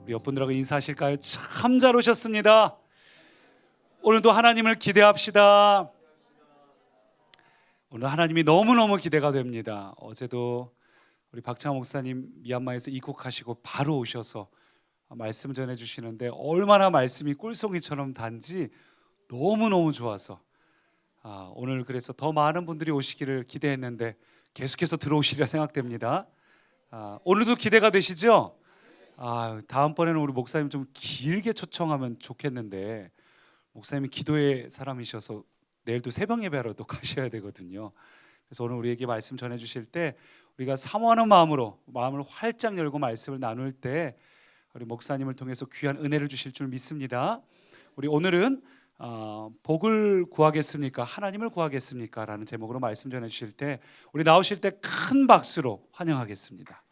우리 옆분들하고 인사하실까요? 참 잘 오셨습니다. 오늘도 하나님을 기대합시다. 오늘 하나님이 너무너무 기대가 됩니다. 어제도 우리 박창호 목사님 미얀마에서 입국하시고 바로 오셔서 말씀 전해주시는데 얼마나 말씀이 꿀송이처럼 단지 너무너무 좋아서 오늘 그래서 더 많은 분들이 오시기를 기대했는데 계속해서 들어오시리라 생각됩니다. 오늘도 기대가 되시죠? 다음번에는 우리 목사님 좀 길게 초청하면 좋겠는데 목사님이 기도의 사람이셔서 내일도 새벽 예배하러 또 가셔야 되거든요. 그래서 오늘 우리에게 말씀 전해주실 때 우리가 사모하는 마음으로 마음을 활짝 열고 말씀을 나눌 때 우리 목사님을 통해서 귀한 은혜를 주실 줄 믿습니다. 우리 오늘은 복을 구하겠습니까? 하나님을 구하겠습니까? 라는 제목으로 말씀 전해주실 때 우리 나오실 때 큰 박수로 환영하겠습니다.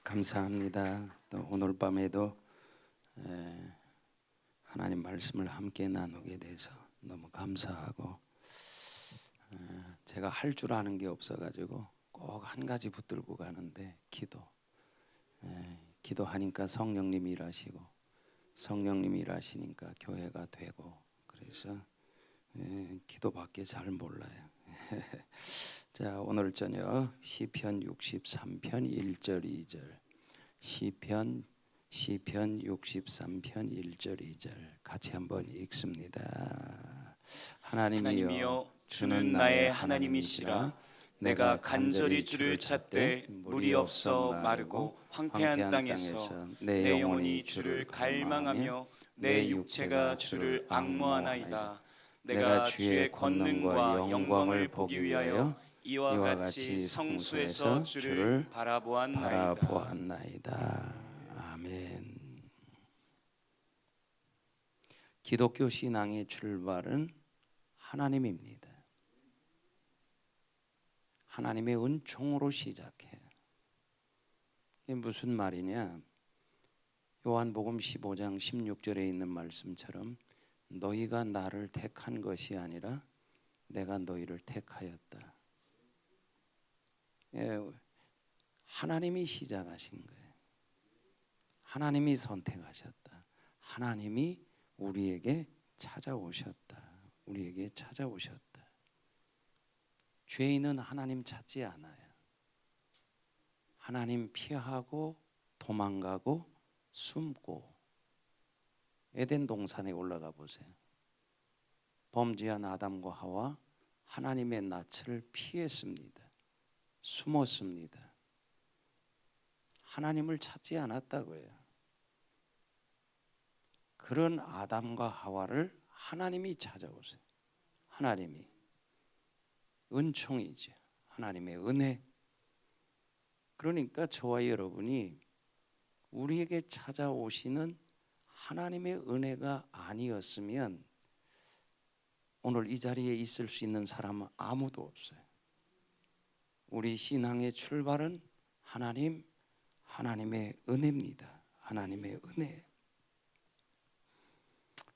감사합니다. 또 오늘 밤에도 하나님 말씀을 함께 나누게 돼서 너무 감사하고 제가 할 줄 아는 게 없어가지고 꼭 한 가지 붙들고 가는데 기도하니까 성령님이 일하시고 성령님이 일하시니까 교회가 되고 그래서 기도밖에 잘 몰라요. 자, 오늘 저녁 시편 63편 1절 2절 시편 63편 1절 2절 같이 한번 읽습니다. 하나님이여 주는 나의 하나님이시라. 내가 간절히 주를 찾되 물이 없어 마르고 황폐한 땅에서 내 영혼이 주를 갈망하며 내 육체가 주를 앙모하나이다. 내가 주의 권능과 영광을 보기 위하여 이와 같이 성소에서 주를 바라보았나이다. 아멘. 기독교 신앙의 출발은 하나님입니다. 하나님의 은총으로 시작해. 이게 무슨 말이냐? 요한복음 15장 16절에 있는 말씀처럼 너희가 나를 택한 것이 아니라 내가 너희를 택하였다. 하나님이 시작하신 거예요. 하나님이 선택하셨다. 하나님이 우리에게 찾아오셨다. 우리에게 찾아오셨다. 죄인은 하나님 찾지 않아요. 하나님 피하고 도망가고 숨고. 에덴 동산에 올라가 보세요. 범죄한 아담과 하와 하나님의 낯을 피했습니다. 숨었습니다. 하나님을 찾지 않았다고요. 그런 아담과 하와를 하나님이 찾아오세요. 하나님이 은총이죠. 하나님의 은혜. 그러니까 저와 여러분이 우리에게 찾아오시는 하나님의 은혜가 아니었으면 오늘 이 자리에 있을 수 있는 사람은 아무도 없어요. 우리 신앙의 출발은 하나님의 은혜입니다. 하나님의 은혜.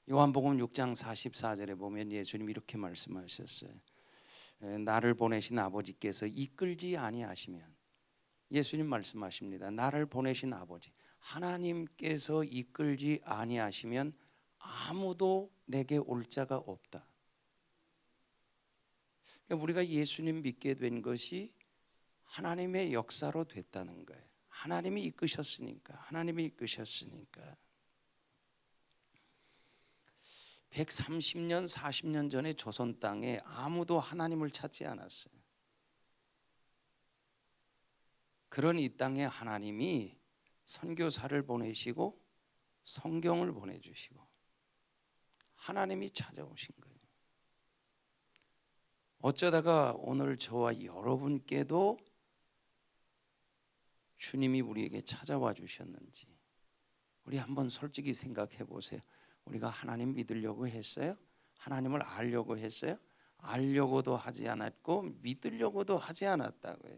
요한복음 6장 44절에 보면 예수님이 이렇게 말씀하셨어요. 나를 보내신 아버지께서 이끌지 아니하시면, 예수님 말씀하십니다. 나를 보내신 아버지 하나님께서 이끌지 아니하시면 아무도 내게 올 자가 없다. 그러니까 우리가 예수님 믿게 된 것이 하나님의 역사로 됐다는 거예요. 하나님이 이끄셨으니까. 130년 40년 전에 조선 땅에 아무도 하나님을 찾지 않았어요. 그런 이 땅에 하나님이 선교사를 보내시고 성경을 보내주시고 하나님이 찾아오신 거예요. 어쩌다가 오늘 저와 여러분께도 주님이 우리에게 찾아와 주셨는지 우리 한번 솔직히 생각해 보세요. 우리가 하나님 믿으려고 했어요? 하나님을 알려고 했어요? 알려고도 하지 않았고 믿으려고도 하지 않았다고요.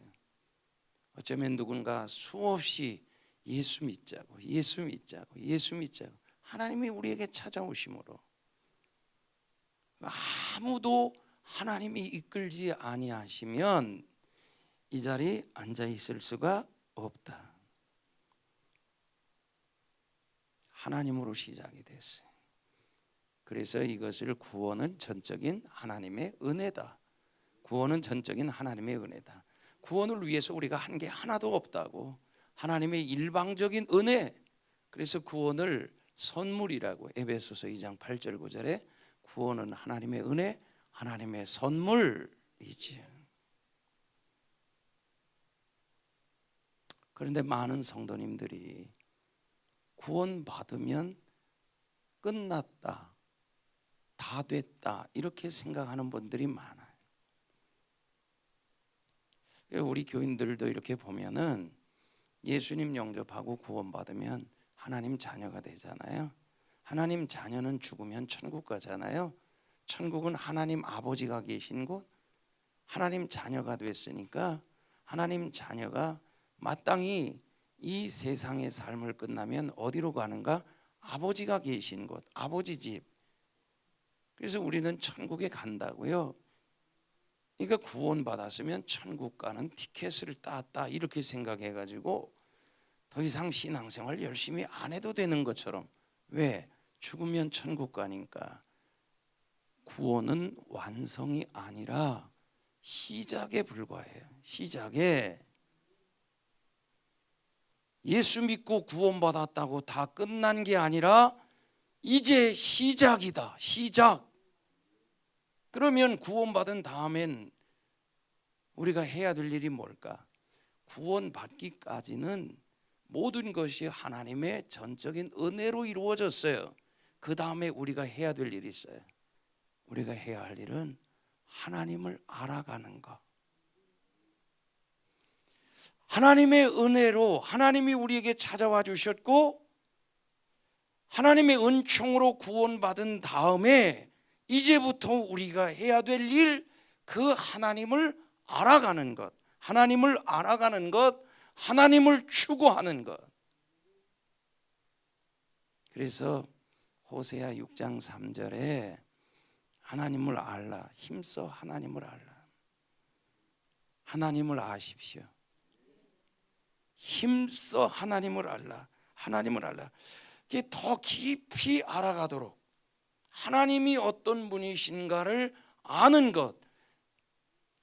어쩌면 누군가 수없이 예수 믿자고 하나님이 우리에게 찾아오심으로 아무도 하나님이 이끌지 아니하시면 이 자리에 앉아 있을 수가 없다. 하나님으로 시작이 됐어요. 그래서 이것을 구원은 전적인 하나님의 은혜다. 구원은 전적인 하나님의 은혜다. 구원을 위해서 우리가 한 게 하나도 없다고. 하나님의 일방적인 은혜. 그래서 구원을 선물이라고. 에베소서 2장 8절 9절에 구원은 하나님의 은혜, 하나님의 선물이지. 그런데 많은 성도님들이 구원 받으면 끝났다, 다 됐다 이렇게 생각하는 분들이 많아요. 우리 교인들도 이렇게 보면은 예수님 영접하고 구원받으면 하나님 자녀가 되잖아요. 하나님 자녀는 죽으면 천국 가잖아요. 천국은 하나님 아버지가 계신 곳. 하나님 자녀가 됐으니까 하나님 자녀가 마땅히 이 세상의 삶을 끝나면 어디로 가는가? 아버지가 계신 곳, 아버지 집. 그래서 우리는 천국에 간다고요. 그러니까 구원받았으면 천국 가는 티켓을 땄다 이렇게 생각해가지고 더 이상 신앙생활 열심히 안 해도 되는 것처럼. 왜? 죽으면 천국 가니까. 구원은 완성이 아니라 시작에 불과해요. 시작에. 예수 믿고 구원받았다고 다 끝난 게 아니라 이제 시작이다. 시작. 그러면 구원받은 다음엔 우리가 해야 될 일이 뭘까? 구원받기까지는 모든 것이 하나님의 전적인 은혜로 이루어졌어요. 그 다음에 우리가 해야 될 일이 있어요. 우리가 해야 할 일은 하나님을 알아가는 것. 하나님의 은혜로 하나님이 우리에게 찾아와 주셨고 하나님의 은총으로 구원받은 다음에 이제부터 우리가 해야 될 일, 그 하나님을 알아가는 것. 하나님을 알아가는 것, 하나님을 추구하는 것. 그래서 호세아 6장 3절에 하나님을 알라, 힘써 하나님을 알라. 하나님을 아십시오. 힘써 하나님을 알라. 하나님을 알라. 이게 더 깊이 알아가도록 하나님이 어떤 분이신가를 아는 것.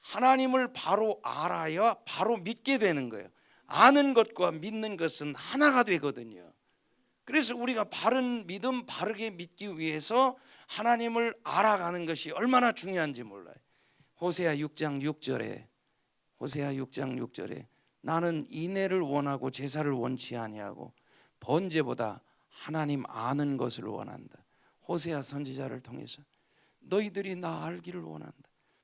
하나님을 바로 알아야 바로 믿게 되는 거예요. 아는 것과 믿는 것은 하나가 되거든요. 그래서 우리가 바른 믿음, 바르게 믿기 위해서 하나님을 알아가는 것이 얼마나 중요한지 몰라요. 호세아 6장 6절에 호세아 6장 6절에 나는 인애를 원하고 제사를 원치 아니하고 번제보다 하나님 아는 것을 원한다. 호세아 선지자를 통해서 너희들이 나 알기를 원한다.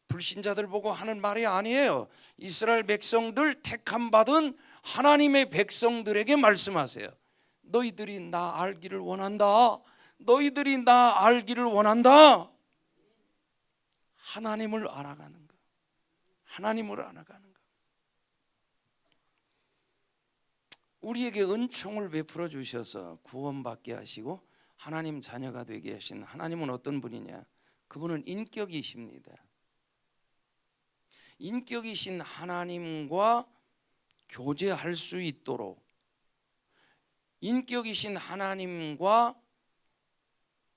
불신자들 보고 하는 말이 아니에요. 이스라엘 백성들 택함 받은 하나님의 백성들에게 말씀하세요. 너희들이 나 알기를 원한다. 너희들이 나 알기를 원한다. 하나님을 알아가는 것. 하나님을 알아가는 것. 우리에게 은총을 베풀어 주셔서 구원받게 하시고 하나님 자녀가 되게 하신 하나님은 어떤 분이냐? 그분은 인격이십니다. 인격이신 하나님과 교제할 수 있도록, 인격이신 하나님과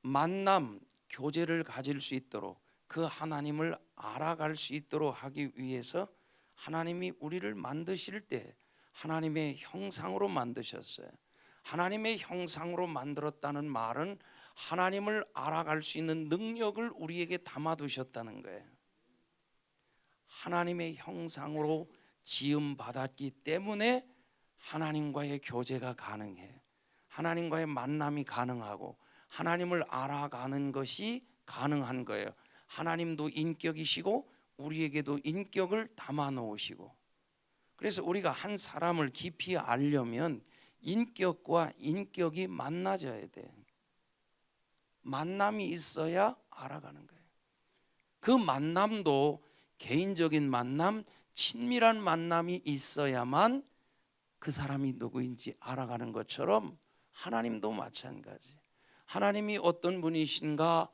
만남, 교제를 가질 수 있도록, 그 하나님을 알아갈 수 있도록 하기 위해서 하나님이 우리를 만드실 때 하나님의 형상으로 만드셨어요. 하나님의 형상으로 만들었다는 말은 하나님을 알아갈 수 있는 능력을 우리에게 담아두셨다는 거예요. 하나님의 형상으로 지음받았기 때문에 하나님과의 교제가 가능해요. 하나님과의 만남이 가능하고 하나님을 알아가는 것이 가능한 거예요. 하나님도 인격이시고 우리에게도 인격을 담아 놓으시고, 그래서 우리가 한 사람을 깊이 알려면 인격과 인격이 만나져야 돼. 만남이 있어야 알아가는 거예요. 그 만남도 개인적인 만남, 친밀한 만남이 있어야만 그 사람이 누구인지 알아가는 것처럼 하나님도 마찬가지. 하나님이 어떤 분이신가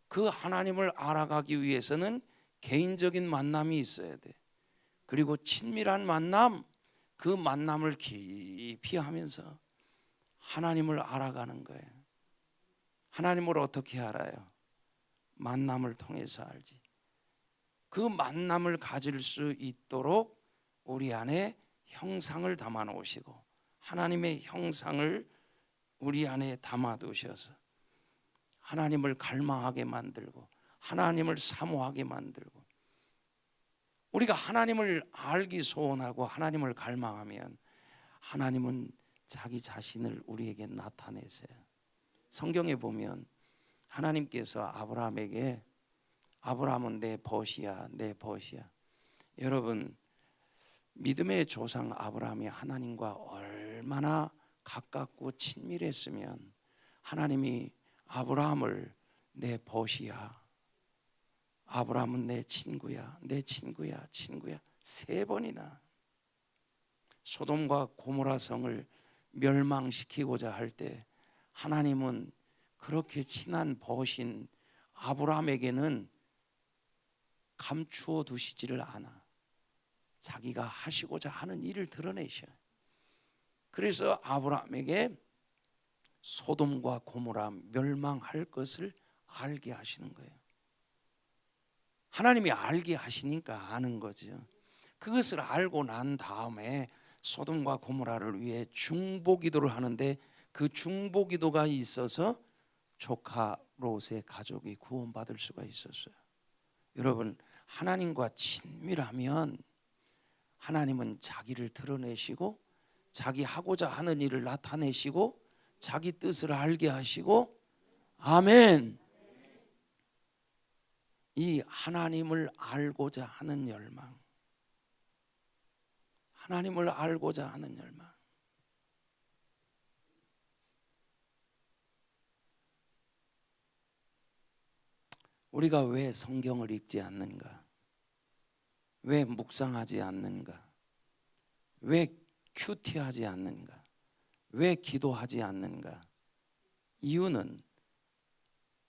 그 하나님을 알아가기 위해서는 개인적인 만남이 있어야 돼. 그리고 친밀한 만남, 그 만남을 깊이 하면서 하나님을 알아가는 거예요. 하나님을 어떻게 알아요? 만남을 통해서 알지. 그 만남을 가질 수 있도록 우리 안에 형상을 담아 놓으시고, 하나님의 형상을 우리 안에 담아 두셔서 하나님을 갈망하게 만들고 하나님을 사모하게 만들고, 우리가 하나님을 알기 소원하고 하나님을 갈망하면 하나님은 자기 자신을 우리에게 나타내세요. 성경에 보면 하나님께서 아브라함에게, 아브라함은 내 벗이야, 내 벗이야. 여러분, 믿음의 조상 아브라함이 하나님과 얼마나 가깝고 친밀했으면 하나님이 아브라함을 내 벗이야, 아브라함은 내 친구야, 내 친구야, 친구야 3번이나 소돔과 고모라 성을 멸망시키고자 할 때 하나님은 그렇게 친한 벗인 아브라함에게는 감추어 두시지를 않아. 자기가 하시고자 하는 일을 드러내셔. 그래서 아브라함에게 소돔과 고모라 멸망할 것을 알게 하시는 거예요. 하나님이 알게 하시니까 아는 거죠. 그것을 알고 난 다음에 소돔과 고모라를 위해 중보기도를 하는데, 그 중보기도가 있어서 조카 롯의 가족이 구원받을 수가 있었어요. 여러분, 하나님과 친밀하면 하나님은 자기를 드러내시고 자기 하고자 하는 일을 나타내시고 자기 뜻을 알게 하시고, 아멘. 이 하나님을 알고자 하는 열망, 하나님을 알고자 하는 열망. 우리가 왜 성경을 읽지 않는가? 왜 묵상하지 않는가? 왜 큐티하지 않는가? 왜 기도하지 않는가? 이유는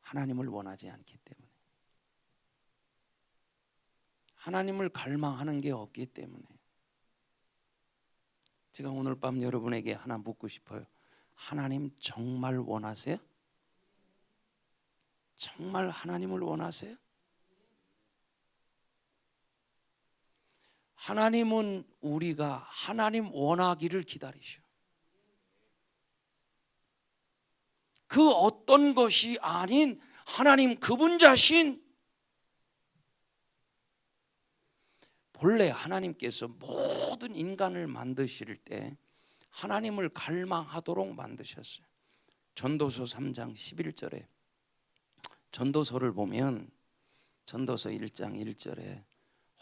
하나님을 원하지 않기 때문에, 하나님을 갈망하는 게 없기 때문에. 제가 오늘 밤 여러분에게 하나 묻고 싶어요. 하나님 정말 원하세요? 정말 하나님을 원하세요? 하나님은 우리가 하나님 원하기를 기다리셔. 그 어떤 것이 아닌 하나님 그분 자신. 본래 하나님께서 모든 인간을 만드실 때 하나님을 갈망하도록 만드셨어요. 전도서 3장 11절에 전도서를 보면, 전도서 1장 1절에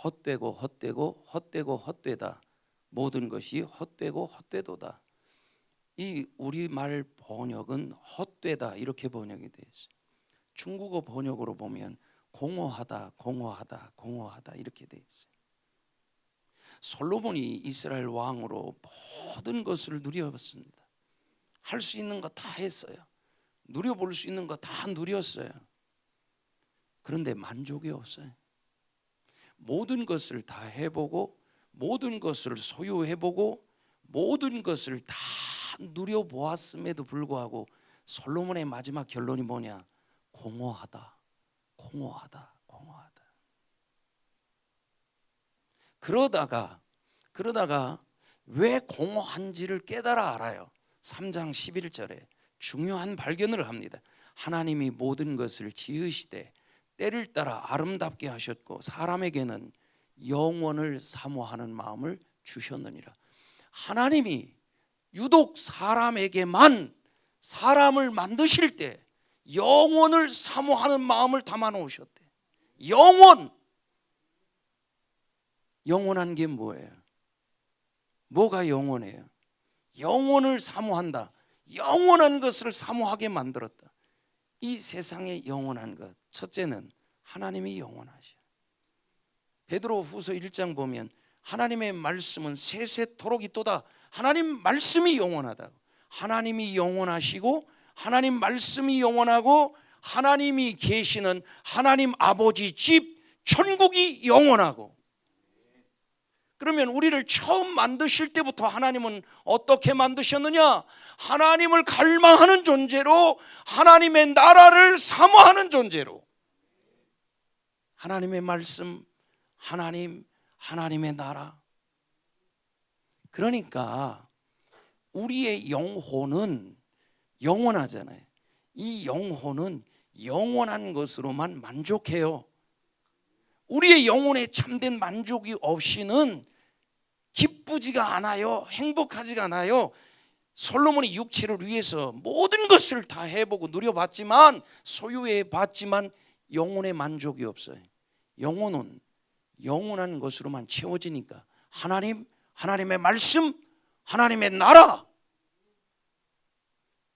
헛되고 헛되고 헛되고 헛되다, 모든 것이 헛되고 헛되도다. 이 우리말 번역은 헛되다 이렇게 번역이 되어 있어요. 중국어 번역으로 보면 공허하다, 공허하다, 공허하다 이렇게 되어 있어요. 솔로몬이 이스라엘 왕으로 모든 것을 누려봤습니다. 할 수 있는 거 다 했어요. 누려볼 수 있는 거 다 누렸어요. 그런데 만족이 없어요. 모든 것을 다 해보고 모든 것을 소유해보고 모든 것을 다 누려보았음에도 불구하고 솔로몬의 마지막 결론이 뭐냐? 공허하다, 공허하다, 공허하다. 그러다가 왜 공허한지를 깨달아 알아요. 3장 11절에 중요한 발견을 합니다. 하나님이 모든 것을 지으시되 때를 따라 아름답게 하셨고 사람에게는 영원을 사모하는 마음을 주셨느니라. 하나님이 유독 사람에게만 사람을 만드실 때 영원을 사모하는 마음을 담아 놓으셨대. 영원한 게 뭐예요? 뭐가 영원해요? 영원을 사모한다. 영원한 것을 사모하게 만들었다. 이 세상의 영원한 것, 첫째는 하나님이 영원하셔. 베드로 후서 1장 보면 하나님의 말씀은 세세토록 있도다. 하나님 말씀이 영원하다고. 하나님이 영원하시고 하나님 말씀이 영원하고 하나님이 계시는 하나님 아버지 집 천국이 영원하고, 그러면 우리를 처음 만드실 때부터 하나님은 어떻게 만드셨느냐? 하나님을 갈망하는 존재로, 하나님의 나라를 사모하는 존재로, 하나님의 말씀, 하나님의 나라. 그러니까 우리의 영혼은 영원하잖아요. 이 영혼은 영원한 것으로만 만족해요. 우리의 영혼에 참된 만족이 없이는 기쁘지가 않아요. 행복하지가 않아요. 솔로몬이 육체를 위해서 모든 것을 다 해보고 누려봤지만, 소유해봤지만 영혼의 만족이 없어요. 영혼은 영원한 것으로만 채워지니까 하나님, 하나님의 말씀, 하나님의 나라.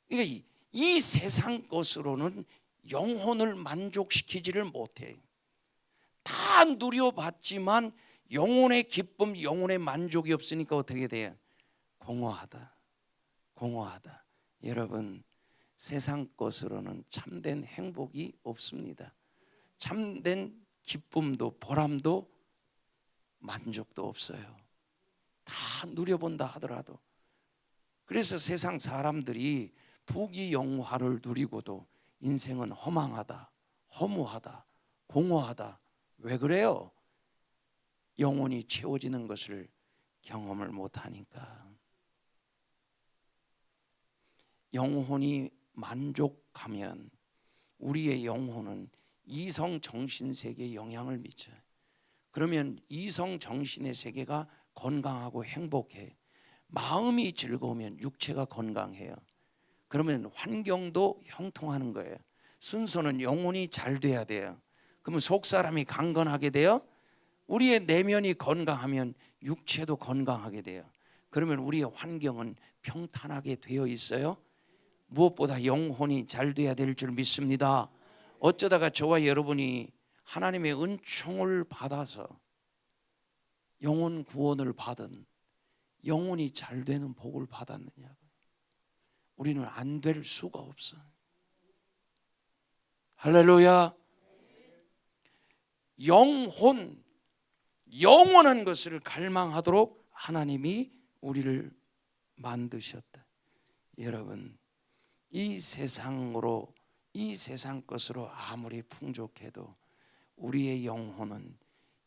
그러니까 이 세상 것으로는 영혼을 만족시키지를 못해요. 다 누려봤지만 영혼의 기쁨, 영혼의 만족이 없으니까 어떻게 돼요? 공허하다. 여러분, 세상 것으로는 참된 행복이 없습니다. 참된 기쁨도 보람도 만족도 없어요. 다 누려본다 하더라도. 그래서 세상 사람들이 부귀영화를 누리고도 인생은 허망하다, 허무하다, 공허하다. 왜 그래요? 영혼이 채워지는 것을 경험을 못하니까. 영혼이 만족하면 우리의 영혼은 이성 정신 세계에 영향을 미쳐요. 그러면 이성 정신의 세계가 건강하고 행복해. 마음이 즐거우면 육체가 건강해요. 그러면 환경도 형통하는 거예요. 순서는 영혼이 잘 돼야 돼요. 그러면 속 사람이 강건하게 돼요. 우리의 내면이 건강하면 육체도 건강하게 돼요. 그러면 우리의 환경은 평탄하게 되어 있어요. 무엇보다 영혼이 잘 돼야 될 줄 믿습니다. 어쩌다가 저와 여러분이 하나님의 은총을 받아서 영혼 구원을 받은, 영혼이 잘 되는 복을 받았느냐고요. 우리는 안 될 수가 없어. 할렐루야. 영원한 것을 갈망하도록 하나님이 우리를 만드셨다. 여러분, 이 세상 것으로 아무리 풍족해도 우리의 영혼은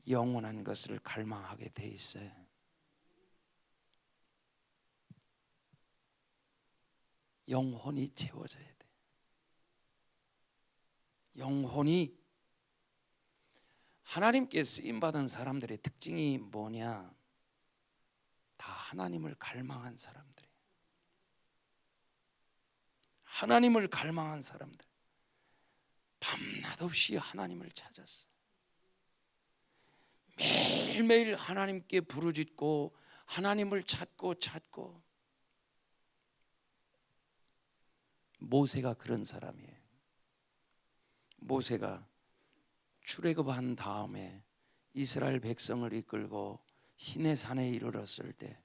영원한 것을 갈망하게 돼 있어요. 영혼이 채워져야 돼. 영혼이, 하나님께 쓰임받은 사람들의 특징이 뭐냐? 다 하나님을 갈망한 사람들이에요. 하나님을 갈망한 사람들. 밤낮 없이 하나님을 찾았어요. 매일매일 하나님께 부르짖고 하나님을 찾고. 모세가 그런 사람이에요. 모세가 출애굽한 다음에 이스라엘 백성을 이끌고 시내산에 이르렀을 때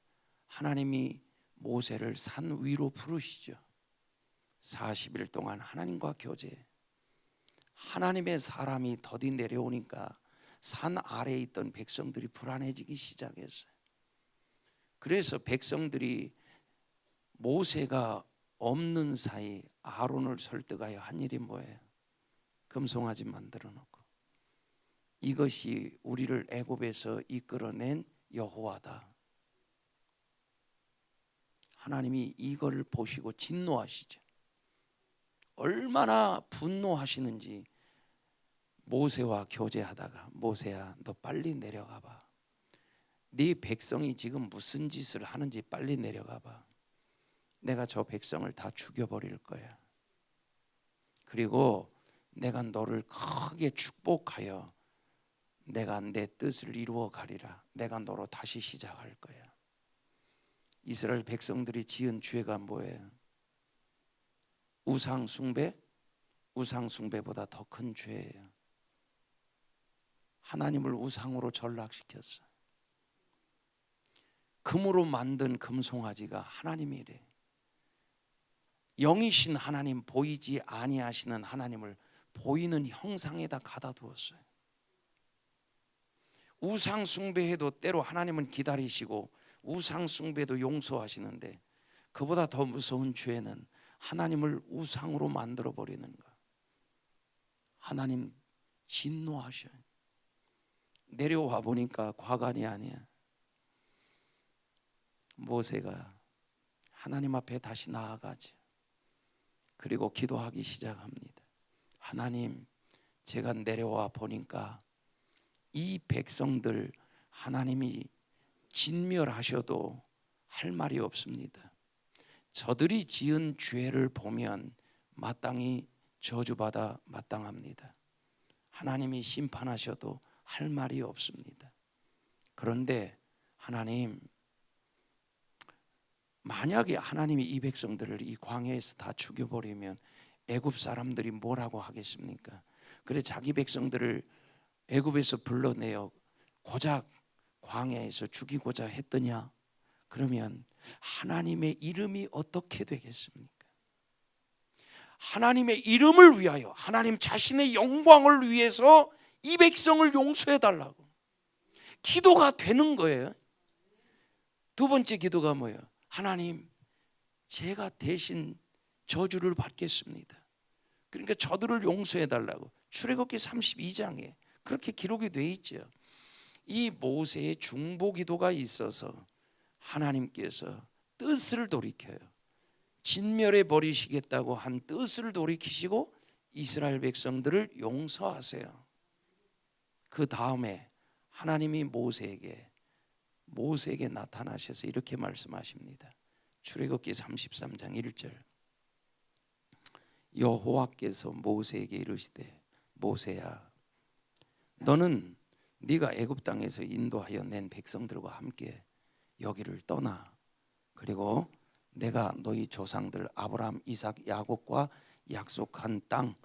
하나님이 모세를 산 위로 부르시죠. 40일 동안 하나님과 교제. 하나님의 사람이 더디 내려오니까 산 아래에 있던 백성들이 불안해지기 시작했어요. 그래서 백성들이 모세가 없는 사이 아론을 설득하여 한 일이 뭐예요? 금송아지 만들어 놓고, 이것이 우리를 애굽에서 이끌어낸 여호와다. 하나님이 이걸 보시고 진노하시죠. 얼마나 분노하시는지 모세와 교제하다가, 모세야 너 빨리 내려가 봐. 네 백성이 지금 무슨 짓을 하는지 빨리 내려가 봐. 내가 저 백성을 다 죽여버릴 거야. 그리고 내가 너를 크게 축복하여 내가 내 뜻을 이루어 가리라. 내가 너로 다시 시작할 거야. 이스라엘 백성들이 지은 죄가 뭐예요? 우상 숭배? 우상 숭배보다 더 큰 죄예요. 하나님을 우상으로 전락시켰어. 금으로 만든 금송아지가 하나님이래. 영이신 하나님, 보이지 아니하시는 하나님을 보이는 형상에다 가다 두었어요. 우상 숭배해도 때로 하나님은 기다리시고 우상 숭배도 용서하시는데, 그보다 더 무서운 죄는 하나님을 우상으로 만들어 버리는 것. 하나님 진노하셔요. 내려와 보니까 과관이 아니야. 모세가 하나님 앞에 다시 나아가죠. 그리고 기도하기 시작합니다. 하나님, 제가 내려와 보니까 이 백성들 하나님이 진멸하셔도 할 말이 없습니다. 저들이 지은 죄를 보면 마땅히 저주받아 마땅합니다. 하나님이 심판하셔도 할 말이 없습니다. 그런데 하나님, 만약에 하나님이 이 백성들을 이 광야에서 다 죽여버리면 애굽 사람들이 뭐라고 하겠습니까? 그래 자기 백성들을 애굽에서 불러내어 고작 광야에서 죽이고자 했더냐? 그러면 하나님의 이름이 어떻게 되겠습니까? 하나님의 이름을 위하여, 하나님 자신의 영광을 위해서 이 백성을 용서해 달라고 기도가 되는 거예요. 두 번째 기도가 뭐예요? 하나님, 제가 대신 저주를 받겠습니다. 그러니까 저들을 용서해 달라고 출애굽기 32장에 그렇게 기록이 돼 있죠. 이 모세의 중보 기도가 있어서 하나님께서 뜻을 돌이켜요. 진멸해 버리시겠다고 한 뜻을 돌이키시고 이스라엘 백성들을 용서하세요. 그 다음에 하나님이 모세에게 나타나셔서 이렇게 말씀하십니다. 출애굽기 33장 1절. 여호와께서 모세에게 이르시되, 모세야, 너는 네가 애굽 땅에서 인도하여 낸 백성들과 함께 여기를 떠나, 그리고 내가 너희 조상들 아브라함, 이삭, 야곱과 약속한 땅,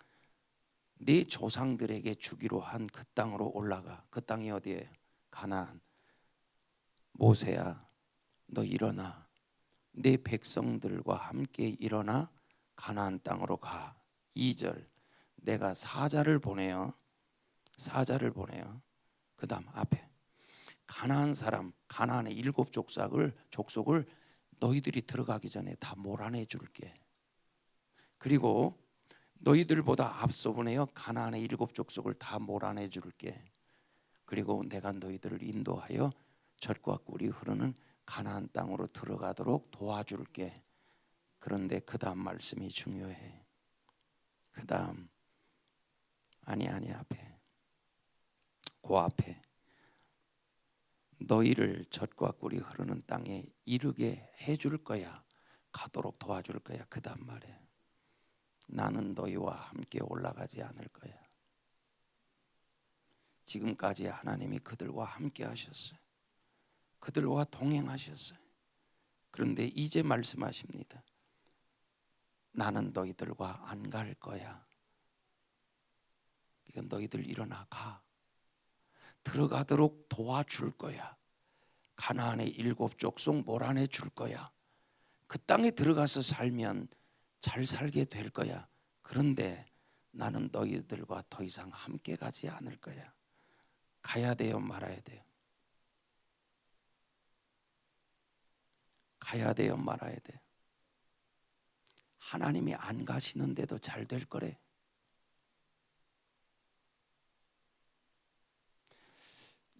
네 조상들에게 주기로 한 그 땅으로 올라가. 그 땅이 어디예요? 가나안. 모세야, 너 일어나 네 백성들과 함께 일어나 가나안 땅으로 가. 2절. 내가 사자를 보내요. 그 다음 앞에 가나안 사람, 가나안의 7 족속을 너희들이 들어가기 전에 다 몰아내 줄게. 그리고 너희들보다 앞서 보내어 가나안의 7 족속을 다 몰아내 줄게. 그리고 내가 너희들을 인도하여 젖과 꿀이 흐르는 가나안 땅으로 들어가도록 도와줄게. 그런데 그 다음 말씀이 중요해. 그 다음 아니 앞에, 그 앞에 너희를 젖과 꿀이 흐르는 땅에 이르게 해줄 거야. 가도록 도와줄 거야. 그 다음 말에 나는 너희와 함께 올라가지 않을 거야. 지금까지 하나님이 그들과 함께 하셨어요. 그들과 동행하셨어요. 그런데 이제 말씀하십니다. 나는 너희들과 안 갈 거야. 그러니까 너희들 일어나 가. 들어가도록 도와줄 거야. 가나안의 7 족속 몰아내 줄 거야. 그 땅에 들어가서 살면 잘 살게 될 거야. 그런데 나는 너희들과 더 이상 함께 가지 않을 거야. 가야 돼요, 말아야 돼요? 가야 돼요, 말아야 돼요? 하나님이 안 가시는데도 잘 될 거래.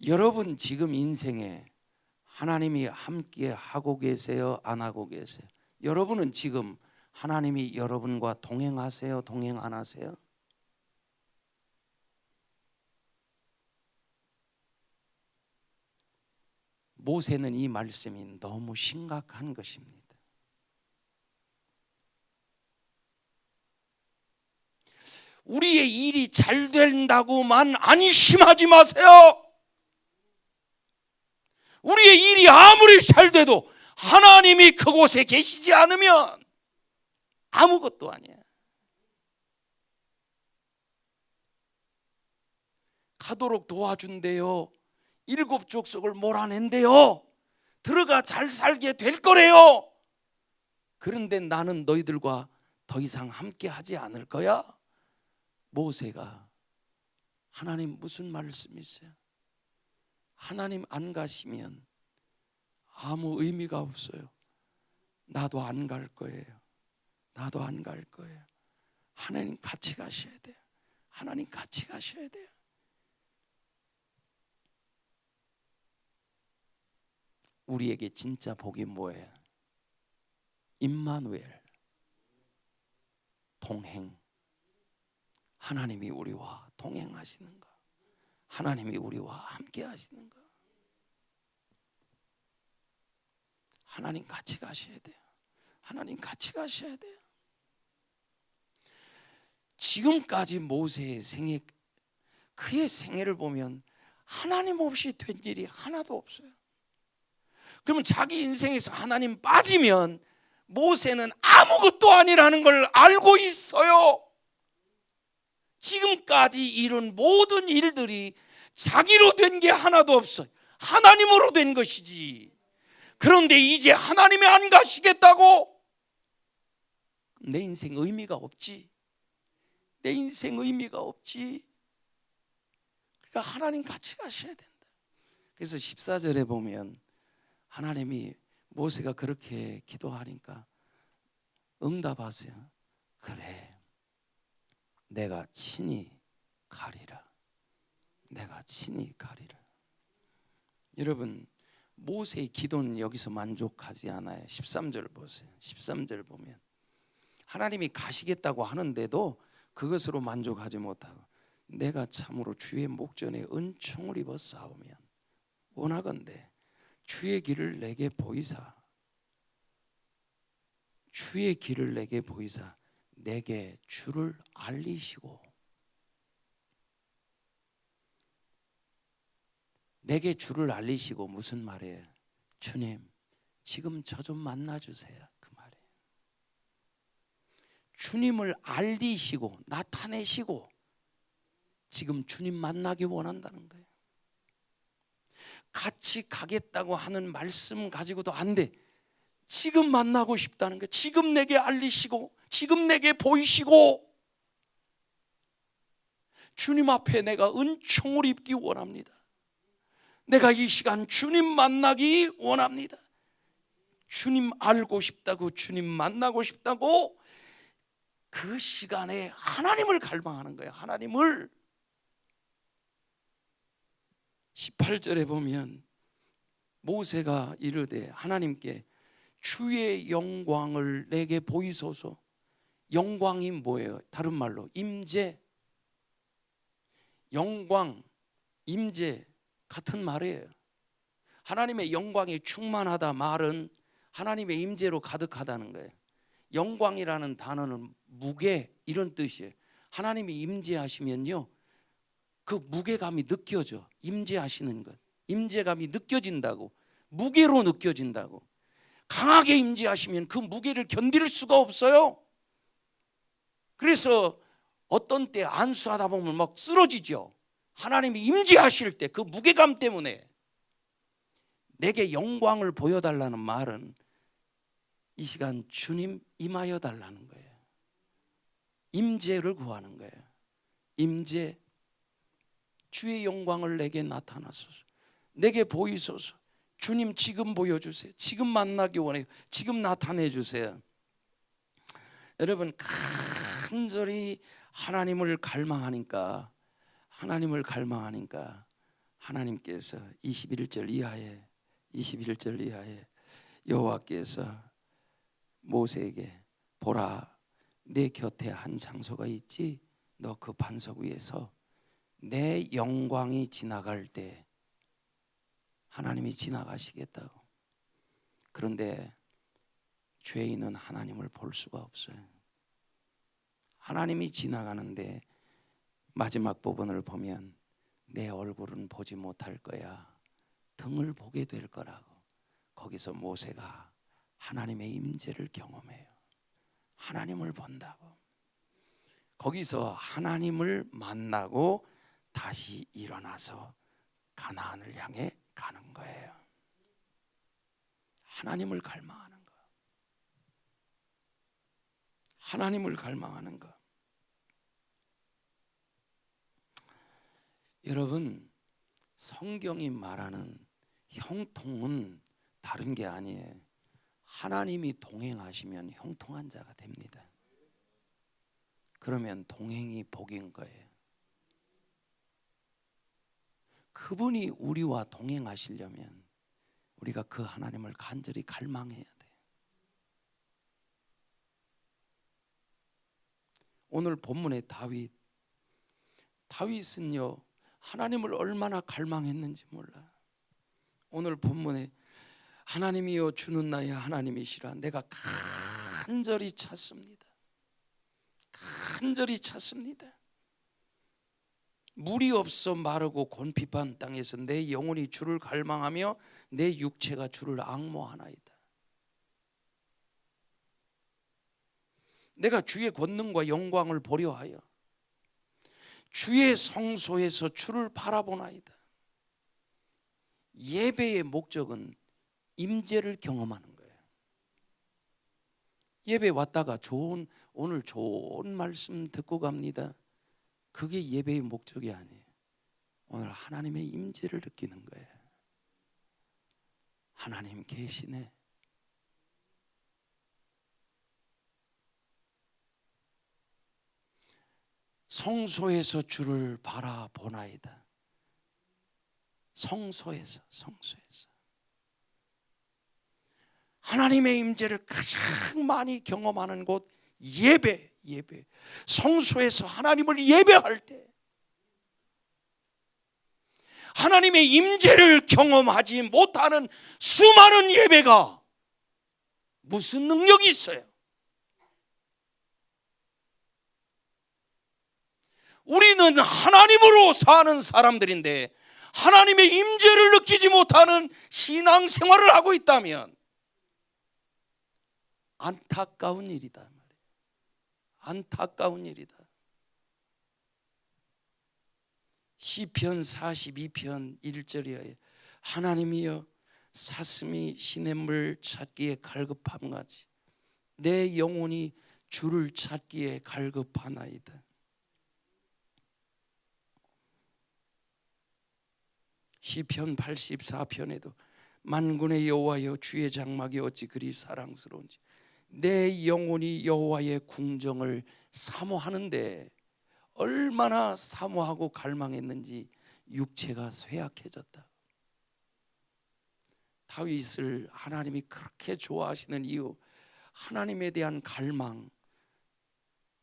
여러분 지금 인생에 하나님이 함께 하고 계세요? 안 하고 계세요? 여러분은 지금 하나님이 여러분과 동행하세요? 동행 안 하세요? 모세는 이 말씀이 너무 심각한 것입니다. 우리의 일이 잘 된다고만 안심하지 마세요. 우리의 일이 아무리 잘 돼도 하나님이 그곳에 계시지 않으면 아무것도 아니야. 가도록 도와준대요. 7 족속을 몰아낸대요. 들어가 잘 살게 될 거래요. 그런데 나는 너희들과 더 이상 함께 하지 않을 거야? 모세가 하나님 무슨 말씀이세요? 하나님 안 가시면 아무 의미가 없어요. 나도 안 갈 거예요. 나도 안 갈 거예요. 하나님 같이 가셔야 돼요. 하나님 같이 가셔야 돼요. 우리에게 진짜 복이 뭐예요? 임마누엘, 동행. 하나님이 우리와 동행하시는 것, 하나님이 우리와 함께 하시는 것. 하나님 같이 가셔야 돼요. 하나님 같이 가셔야 돼요. 지금까지 모세의 생애, 그의 생애를 보면 하나님 없이 된 일이 하나도 없어요. 그러면 자기 인생에서 하나님 빠지면 모세는 아무것도 아니라는 걸 알고 있어요. 지금까지 이룬 모든 일들이 자기로 된 게 하나도 없어요. 하나님으로 된 것이지. 그런데 이제 하나님이 안 가시겠다고? 내 인생 의미가 없지. 내 인생 의미가 없지. 그러니까 하나님 같이 가셔야 된다. 그래서 14절에 보면 하나님이 모세가 그렇게 기도하니까 응답하세요. 그래, 내가 친히 가리라. 내가 친히 가리라. 여러분, 모세의 기도는 여기서 만족하지 않아요. 13절 보세요. 13절 보면 하나님이 가시겠다고 하는데도 그것으로 만족하지 못하고 내가 참으로 주의 목전에 은총을 입어 싸우면 원하건대 주의 길을 내게 보이사, 주의 길을 내게 보이사 내게 주를 알리시고, 내게 주를 알리시고 무슨 말이에요? 주님, 지금 저 좀 만나주세요. 그 말이에요. 주님을 알리시고 나타내시고 지금 주님 만나기 원한다는 거예요. 같이 가겠다고 하는 말씀 가지고도 안 돼. 지금 만나고 싶다는 거예요. 지금 내게 알리시고 지금 내게 보이시고 주님 앞에 내가 은총을 입기 원합니다. 내가 이 시간 주님 만나기 원합니다. 주님 알고 싶다고, 주님 만나고 싶다고 그 시간에 하나님을 갈망하는 거예요. 하나님을. 18절에 보면 모세가 이르되 하나님께 주의 영광을 내게 보이소서. 영광이 뭐예요? 다른 말로 임재, 영광, 임재 같은 말이에요. 하나님의 영광이 충만하다 말은 하나님의 임재로 가득하다는 거예요. 영광이라는 단어는 무게 이런 뜻이에요. 하나님이 임재하시면요 그 무게감이 느껴져. 임재하시는 것, 임재감이 느껴진다고, 무게로 느껴진다고. 강하게 임재하시면 그 무게를 견딜 수가 없어요. 그래서 어떤 때 안수하다 보면 막 쓰러지죠. 하나님이 임재하실 때 그 무게감 때문에. 내게 영광을 보여달라는 말은 이 시간 주님 임하여 달라는 거예요. 임재를 구하는 거예요. 임재, 주의 영광을 내게 나타나소서. 내게 보이소서. 주님 지금 보여주세요. 지금 만나기 원해요. 지금 나타내 주세요. 여러분, 간절히 하나님을 갈망하니까 하나님께서 21절 이하에 여호와께서 모세에게 보라, 내 곁에 한 장소가 있지. 너 그 반석 위에서 내 영광이 지나갈 때 하나님이 지나가시겠다고. 그런데 죄인은 하나님을 볼 수가 없어요. 하나님이 지나가는데 마지막 부분을 보면 내 얼굴은 보지 못할 거야. 등을 보게 될 거라고. 거기서 모세가 하나님의 임재를 경험해요. 하나님을 본다고. 거기서 하나님을 만나고 다시 일어나서 가나안을 향해 가는 거예요. 하나님을 갈망하는 거. 하나님을 갈망하는 것. 여러분, 성경이 말하는 형통은 다른 게 아니에요. 하나님이 동행하시면 형통한 자가 됩니다. 그러면 동행이 복인 거예요. 그분이 우리와 동행하시려면 우리가 그 하나님을 간절히 갈망해야 돼요. 오늘 본문의 다윗은요 하나님을 얼마나 갈망했는지 몰라. 오늘 본문에 하나님이여 주는 나의 하나님이시라 내가 간절히 찾습니다. 간절히 찾습니다. 물이 없어 마르고 곤핍한 땅에서 내 영혼이 주를 갈망하며 내 육체가 주를 앙모하나이다. 내가 주의 권능과 영광을 보려 하여 주의 성소에서 주를 바라보나이다. 예배의 목적은 임재를 경험하는 거예요. 예배 왔다가 오늘 좋은 말씀 듣고 갑니다. 그게 예배의 목적이 아니에요. 오늘 하나님의 임재를 느끼는 거예요. 하나님 계시네. 성소에서 주를 바라보나이다. 성소에서 하나님의 임재를 가장 많이 경험하는 곳 예배. 성소에서 하나님을 예배할 때 하나님의 임재를 경험하지 못하는 수많은 예배가 무슨 능력이 있어요? 우리는 하나님으로 사는 사람들인데 하나님의 임재를 느끼지 못하는 신앙생활을 하고 있다면 안타까운 일이다 말이에요. 안타까운 일이다. 시편 42편 1절이에요. 하나님이여 사슴이 시냇물 찾기에 갈급함같이 내 영혼이 주를 찾기에 갈급하나이다. 시편 84편에도 만군의 여호와여 주의 장막이 어찌 그리 사랑스러운지 내 영혼이 여호와의 궁정을 사모하는데 얼마나 사모하고 갈망했는지 육체가 쇠약해졌다. 다윗을 하나님이 그렇게 좋아하시는 이유, 하나님에 대한 갈망.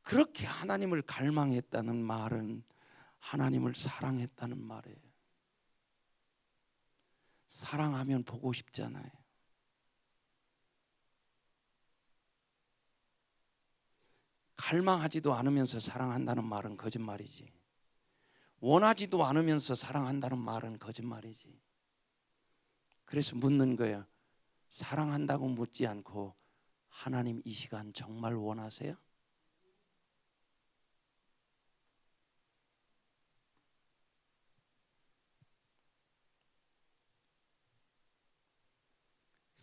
그렇게 하나님을 갈망했다는 말은 하나님을 사랑했다는 말이에요. 사랑하면 보고 싶잖아요. 갈망하지도 않으면서 사랑한다는 말은 거짓말이지. 원하지도 않으면서 사랑한다는 말은 거짓말이지. 그래서 묻는 거야. 사랑한다고 묻지 않고 하나님 이 시간 정말 원하세요?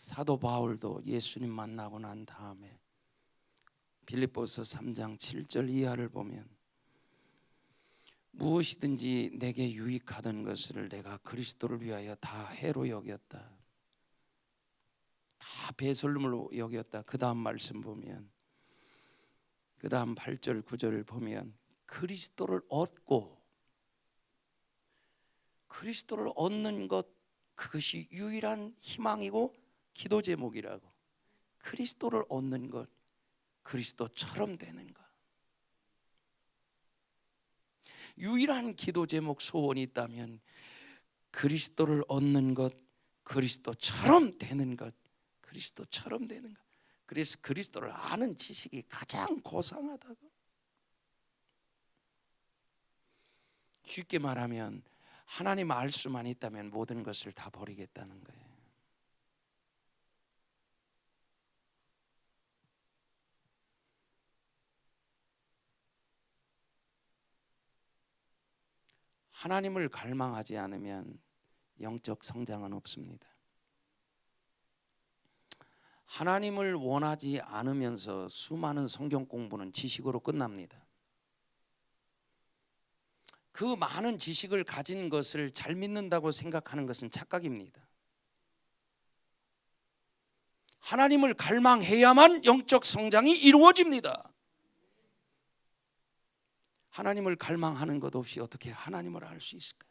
사도 바울도 예수님 만나고 난 다음에 빌립보서 3장 7절 이하를 보면 무엇이든지 내게 유익하던 것을 내가 그리스도를 위하여 다 해로 여겼다. 다 배설물로 여겼다. 그 다음 말씀 보면 그 다음 8절 9절을 보면 그리스도를 얻는 것 그것이 유일한 희망이고 기도 제목이라고. 그리스도를 얻는 것, 그리스도처럼 되는 것. 유일한 기도 제목 소원이 있다면 그리스도를 얻는 것, 그리스도처럼 되는 것, 그리스도처럼 되는 것. 그래서 그리스도를 아는 지식이 가장 고상하다고. 쉽게 말하면 하나님 알 수만 있다면 모든 것을 다 버리겠다는 거예요. 하나님을 갈망하지 않으면 영적 성장은 없습니다. 하나님을 원하지 않으면서 수많은 성경 공부는 지식으로 끝납니다. 그 많은 지식을 가진 것을 잘 믿는다고 생각하는 것은 착각입니다. 하나님을 갈망해야만 영적 성장이 이루어집니다. 하나님을 갈망하는 것 없이 어떻게 하나님을 알 수 있을까요?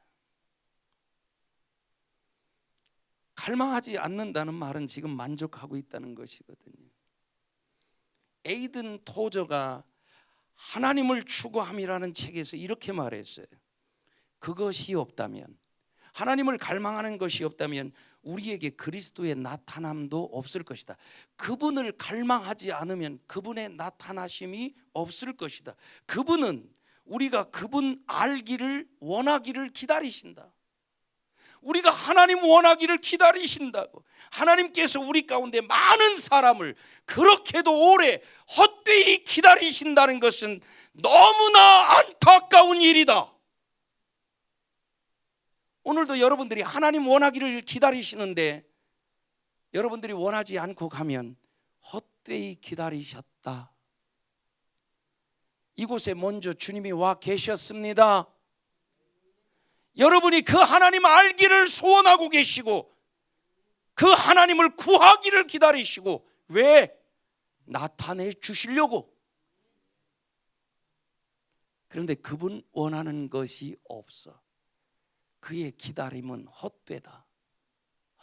갈망하지 않는다는 말은 지금 만족하고 있다는 것이거든요. 에이든 토저가 하나님을 추구함이라는 책에서 이렇게 말했어요. 그것이 없다면, 하나님을 갈망하는 것이 없다면 우리에게 그리스도의 나타남도 없을 것이다. 그분을 갈망하지 않으면 그분의 나타나심이 없을 것이다. 그분은 우리가 그분 알기를 원하기를 기다리신다. 우리가 하나님 원하기를 기다리신다고. 하나님께서 우리 가운데 많은 사람을 그렇게도 오래 헛되이 기다리신다는 것은 너무나 안타까운 일이다. 오늘도 여러분들이 하나님 원하기를 기다리시는데 여러분들이 원하지 않고 가면 헛되이 기다리셨다. 이곳에 먼저 주님이 와 계셨습니다. 여러분이 그 하나님 알기를 소원하고 계시고 그 하나님을 구하기를 기다리시고, 왜? 나타내 주시려고. 그런데 그분 원하는 것이 없어. 그의 기다림은 헛되다.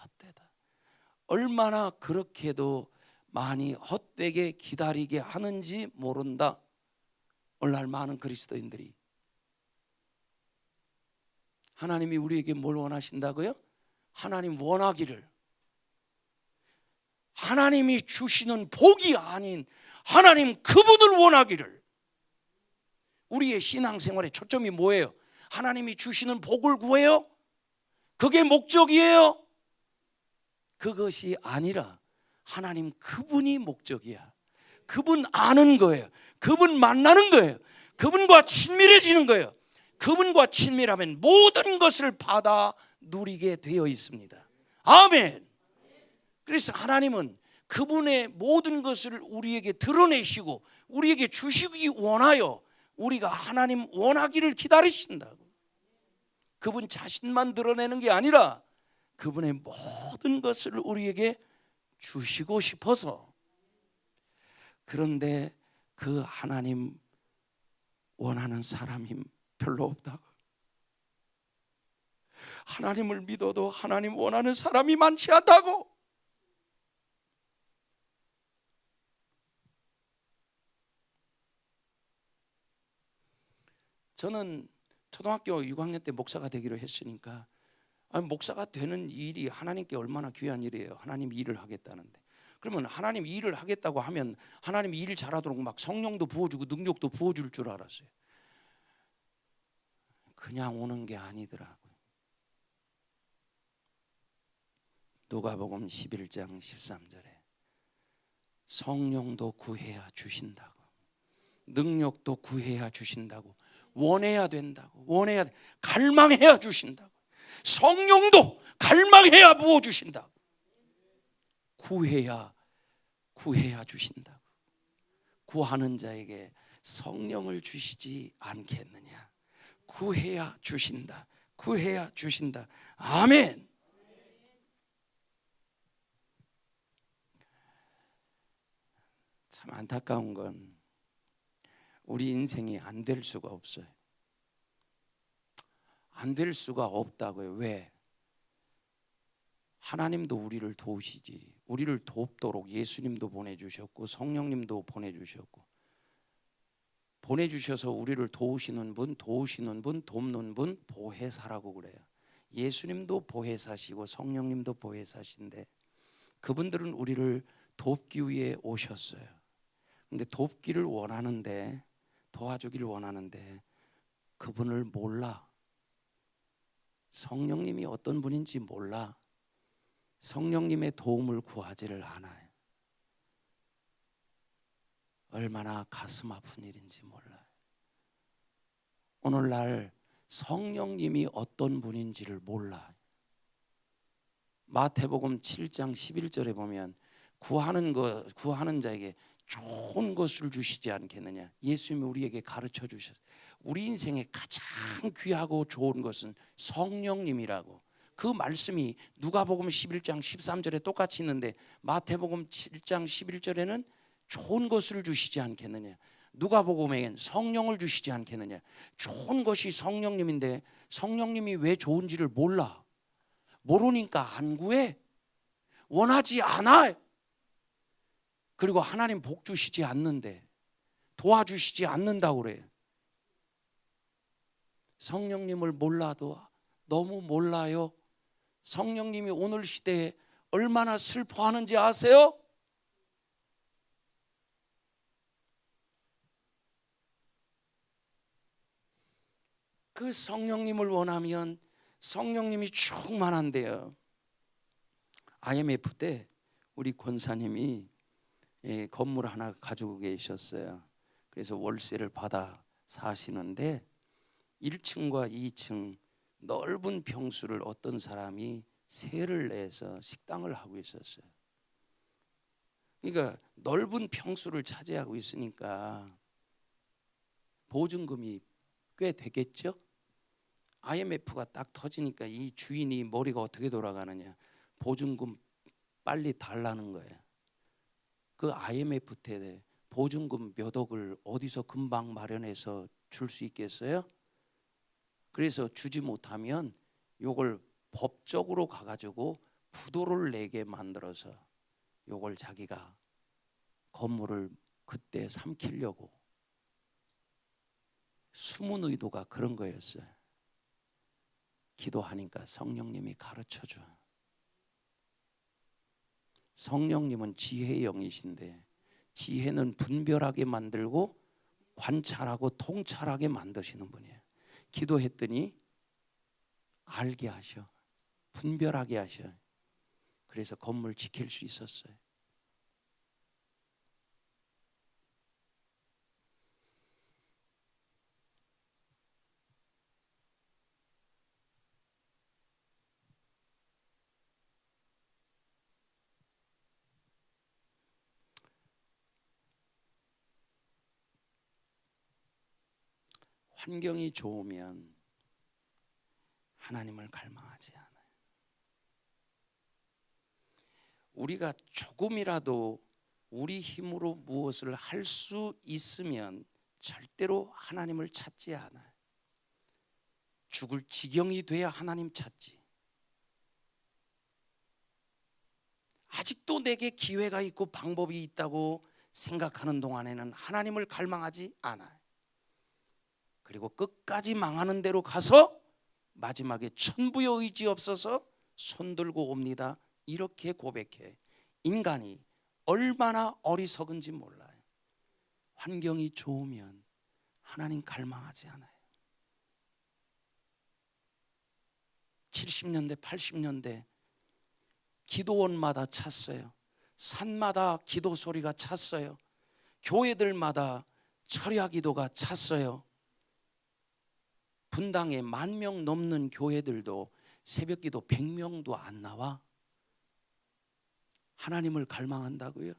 헛되다. 얼마나 그렇게도 많이 헛되게 기다리게 하는지 모른다. 오늘날 많은 그리스도인들이. 하나님이 우리에게 뭘 원하신다고요? 하나님 원하기를. 하나님이 주시는 복이 아닌 하나님 그분을 원하기를. 우리의 신앙생활의 초점이 뭐예요? 하나님이 주시는 복을 구해요? 그게 목적이에요? 그것이 아니라 하나님 그분이 목적이야. 그분 아는 거예요. 그분 만나는 거예요. 그분과 친밀해지는 거예요. 그분과 친밀하면 모든 것을 받아 누리게 되어 있습니다. 아멘. 그래서 하나님은 그분의 모든 것을 우리에게 드러내시고 우리에게 주시기 원하여 우리가 하나님 원하기를 기다리신다고. 그분 자신만 드러내는 게 아니라 그분의 모든 것을 우리에게 주시고 싶어서. 그런데 그 하나님 원하는 사람이 별로 없다고. 하나님을 믿어도 하나님 원하는 사람이 많지 않다고. 저는 초등학교 6학년 때 목사가 되기로 했으니까, 목사가 되는 일이 하나님께 얼마나 귀한 일이에요. 하나님 일을 하겠다는데. 그러면 하나님 일을 하겠다고 하면 하나님 일 잘하도록 막 성령도 부어주고 능력도 부어줄 줄 알았어요. 그냥 오는 게 아니더라고요. 누가복음 11장 13절에 성령도 구해야 주신다고, 능력도 구해야 주신다고, 원해야 된다고, 원해야 돼. 갈망해야 주신다고. 성령도 갈망해야 부어주신다고. 구해야 주신다고. 구하는 자에게 성령을 주시지 않겠느냐. 구해야 주신다. 구해야 주신다. 아멘. 참 안타까운 건 우리 인생이 안 될 수가 없어요. 안 될 수가 없다고요. 왜? 하나님도 우리를 도우시지. 우리를 돕도록 예수님도 보내주셨고 성령님도 보내주셨고, 보내주셔서 우리를 도우시는 분, 돕는 분 보혜사라고 그래요. 예수님도 보혜사시고 성령님도 보혜사신데 그분들은 우리를 돕기 위해 오셨어요. 근데 돕기를 원하는데, 도와주기를 원하는데 그분을 몰라. 성령님이 어떤 분인지 몰라. 성령님의 도움을 구하지를 않아요. 얼마나 가슴 아픈 일인지 몰라요. 오늘날 성령님이 어떤 분인지를 몰라요. 마태복음 7장 11절에 보면 구하는 자에게 좋은 것을 주시지 않겠느냐. 예수님이 우리에게 가르쳐 주셨어요. 우리 인생에 가장 귀하고 좋은 것은 성령님이라고. 그 말씀이 누가복음 11장 13절에 똑같이 있는데 마태복음 7장 11절에는 좋은 것을 주시지 않겠느냐. 누가복음에는 성령을 주시지 않겠느냐. 좋은 것이 성령님인데 성령님이 왜 좋은지를 몰라. 모르니까 안 구해. 원하지 않아. 그리고 하나님 복 주시지 않는데, 도와주시지 않는다고 그래요. 성령님을 몰라도 너무 몰라요. 성령님이 오늘 시대에 얼마나 슬퍼하는지 아세요? 그 성령님을 원하면 성령님이 충만한데요. IMF 때 우리 권사님이 건물 하나 가지고 계셨어요. 그래서 월세를 받아 사시는데 1층과 2층 넓은 평수를 어떤 사람이 세를 내서 식당을 하고 있었어요. 그러니까 넓은 평수를 차지하고 있으니까 보증금이 꽤 되겠죠. IMF가 딱 터지니까 이 주인이 머리가 어떻게 돌아가느냐. 보증금 빨리 달라는 거예요. 그 IMF 때 보증금 몇 억을 어디서 금방 마련해서 줄 수 있겠어요? 그래서 주지 못하면 요걸 법적으로 가가지고 부도를 내게 만들어서 요걸 자기가 건물을 그때 삼키려고. 숨은 의도가 그런 거였어요. 기도하니까 성령님이 가르쳐줘. 성령님은 지혜의 영이신데 지혜는 분별하게 만들고 관찰하고 통찰하게 만드시는 분이에요. 기도했더니 알게 하셔. 분별하게 하셔. 그래서 건물 지킬 수 있었어요. 환경이 좋으면 하나님을 갈망하지 않아요. 우리가 조금이라도 우리 힘으로 무엇을 할 수 있으면 절대로 하나님을 찾지 않아요. 죽을 지경이 돼야 하나님 찾지. 아직도 내게 기회가 있고 방법이 있다고 생각하는 동안에는 하나님을 갈망하지 않아요. 그리고 끝까지 망하는 대로 가서 마지막에 천부의 의지 없어서 손들고 옵니다. 이렇게 고백해. 인간이 얼마나 어리석은지 몰라요. 환경이 좋으면 하나님 갈망하지 않아요. 70년대 80년대 기도원마다 찼어요. 산마다 기도 소리가 찼어요. 교회들마다 철야 기도가 찼어요. 분당에 10,000명 넘는 교회들도 새벽 기도 100명도 안 나와. 하나님을 갈망한다고요?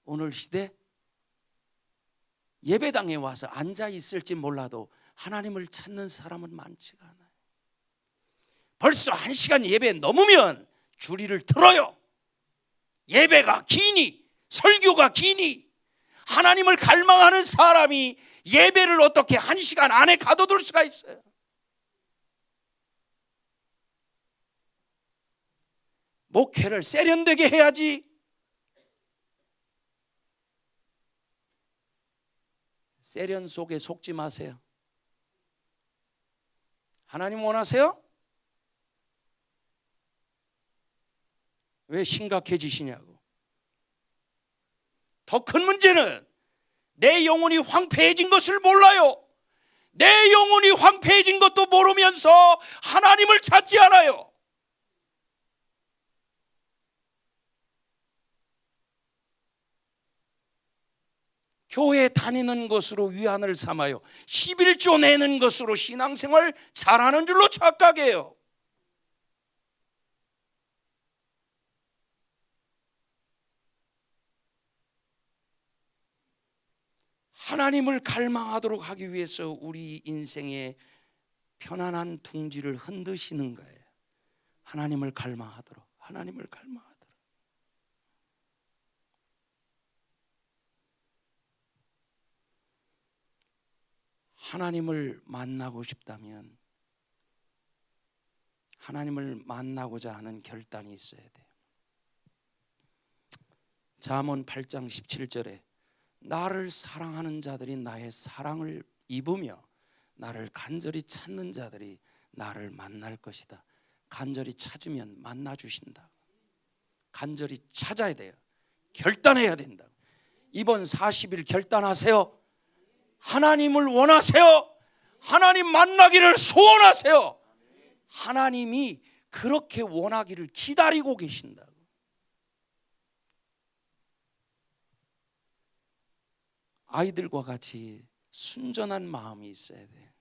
오늘 시대 예배당에 와서 앉아 있을지 몰라도 하나님을 찾는 사람은 많지가 않아요. 벌써 1시간 예배 넘으면 주리를 틀어요. 예배가 기니 설교가 기니. 하나님을 갈망하는 사람이 예배를 어떻게 1시간 안에 가둬둘 수가 있어요? 목회를 세련되게 해야지. 세련 속에 속지 마세요. 하나님 원하세요? 왜 심각해지시냐고. 더 큰 문제는 내 영혼이 황폐해진 것을 몰라요. 내 영혼이 황폐해진 것도 모르면서 하나님을 찾지 않아요. 교회 다니는 것으로 위안을 삼아요. 11조 내는 것으로 신앙생활 잘하는 줄로 착각해요. 하나님을 갈망하도록 하기 위해서 우리 인생의 편안한 둥지를 흔드시는 거예요. 하나님을 갈망하도록, 하나님을 갈망하도록. 하나님을 만나고 싶다면 하나님을 만나고자 하는 결단이 있어야 돼요. 잠언 8장 17절에 나를 사랑하는 자들이 나의 사랑을 입으며 나를 간절히 찾는 자들이 나를 만날 것이다. 간절히 찾으면 만나 주신다. 간절히 찾아야 돼요. 결단해야 된다. 이번 40일 결단하세요. 하나님을 원하세요. 하나님 만나기를 소원하세요. 하나님이 그렇게 원하기를 기다리고 계신다고. 아이들과 같이 순전한 마음이 있어야 돼.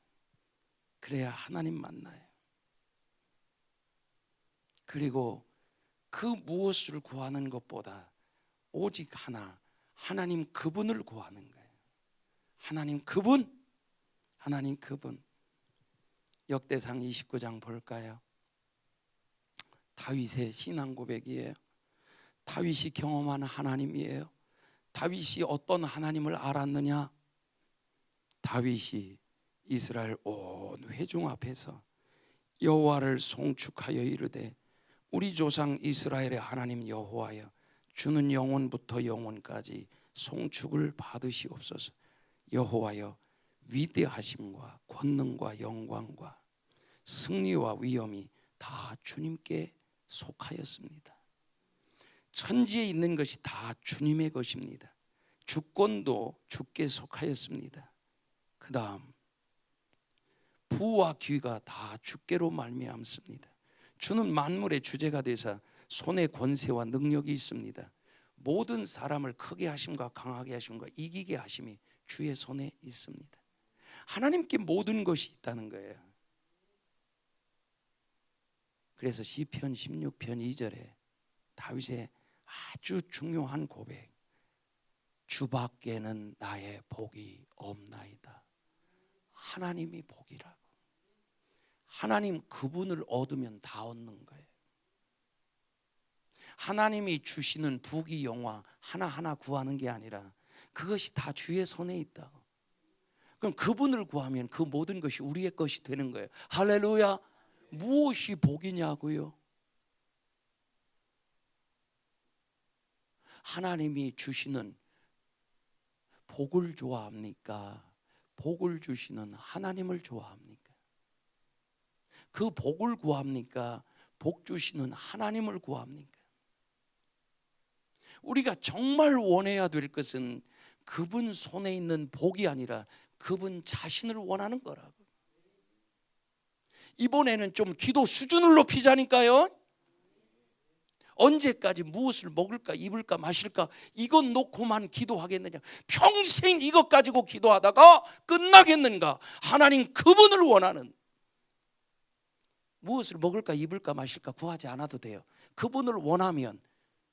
그래야 하나님 만나요. 그리고 그 무엇을 구하는 것보다 오직 하나, 하나님 그분을 구하는 거예요. 하나님 그분, 하나님 그분. 역대상 29장 볼까요? 다윗의 신앙 고백이에요. 다윗이 경험한 하나님이에요. 다윗이 어떤 하나님을 알았느냐? 다윗이 이스라엘 온 회중 앞에서 여호와를 송축하여 이르되 우리 조상 이스라엘의 하나님 여호와여, 주는 영원부터 영원까지 송축을 받으시옵소서. 여호와여, 위대하심과 권능과 영광과 승리와 위엄이 다 주님께 속하였습니다. 천지에 있는 것이 다 주님의 것입니다. 주권도 주께 속하였습니다. 그 다음 부와 귀가 다 주께로 말미암습니다. 주는 만물의 주제가 되사 손에 권세와 능력이 있습니다. 모든 사람을 크게 하심과 강하게 하심과 이기게 하심이 주의 손에 있습니다. 하나님께 모든 것이 있다는 거예요. 그래서 시편 16편 2절에 다윗의 아주 중요한 고백, 주밖에는 나의 복이 없나이다. 하나님이 복이라고. 하나님 그분을 얻으면 다 얻는 거예요. 하나님이 주시는 부귀 영화 하나하나 구하는 게 아니라 그것이 다 주의 손에 있다고. 그럼 그분을 구하면 그 모든 것이 우리의 것이 되는 거예요. 할렐루야. 무엇이 복이냐고요? 하나님이 주시는 복을 좋아합니까? 복을 주시는 하나님을 좋아합니까? 그 복을 구합니까? 복 주시는 하나님을 구합니까? 우리가 정말 원해야 될 것은 그분 손에 있는 복이 아니라 그분 자신을 원하는 거라고. 이번에는 좀 기도 수준을 높이자니까요. 언제까지 무엇을 먹을까 입을까 마실까 이것 놓고만 기도하겠느냐? 평생 이것 가지고 기도하다가 끝나겠는가? 하나님 그분을 원하는, 무엇을 먹을까 입을까 마실까 구하지 않아도 돼요. 그분을 원하면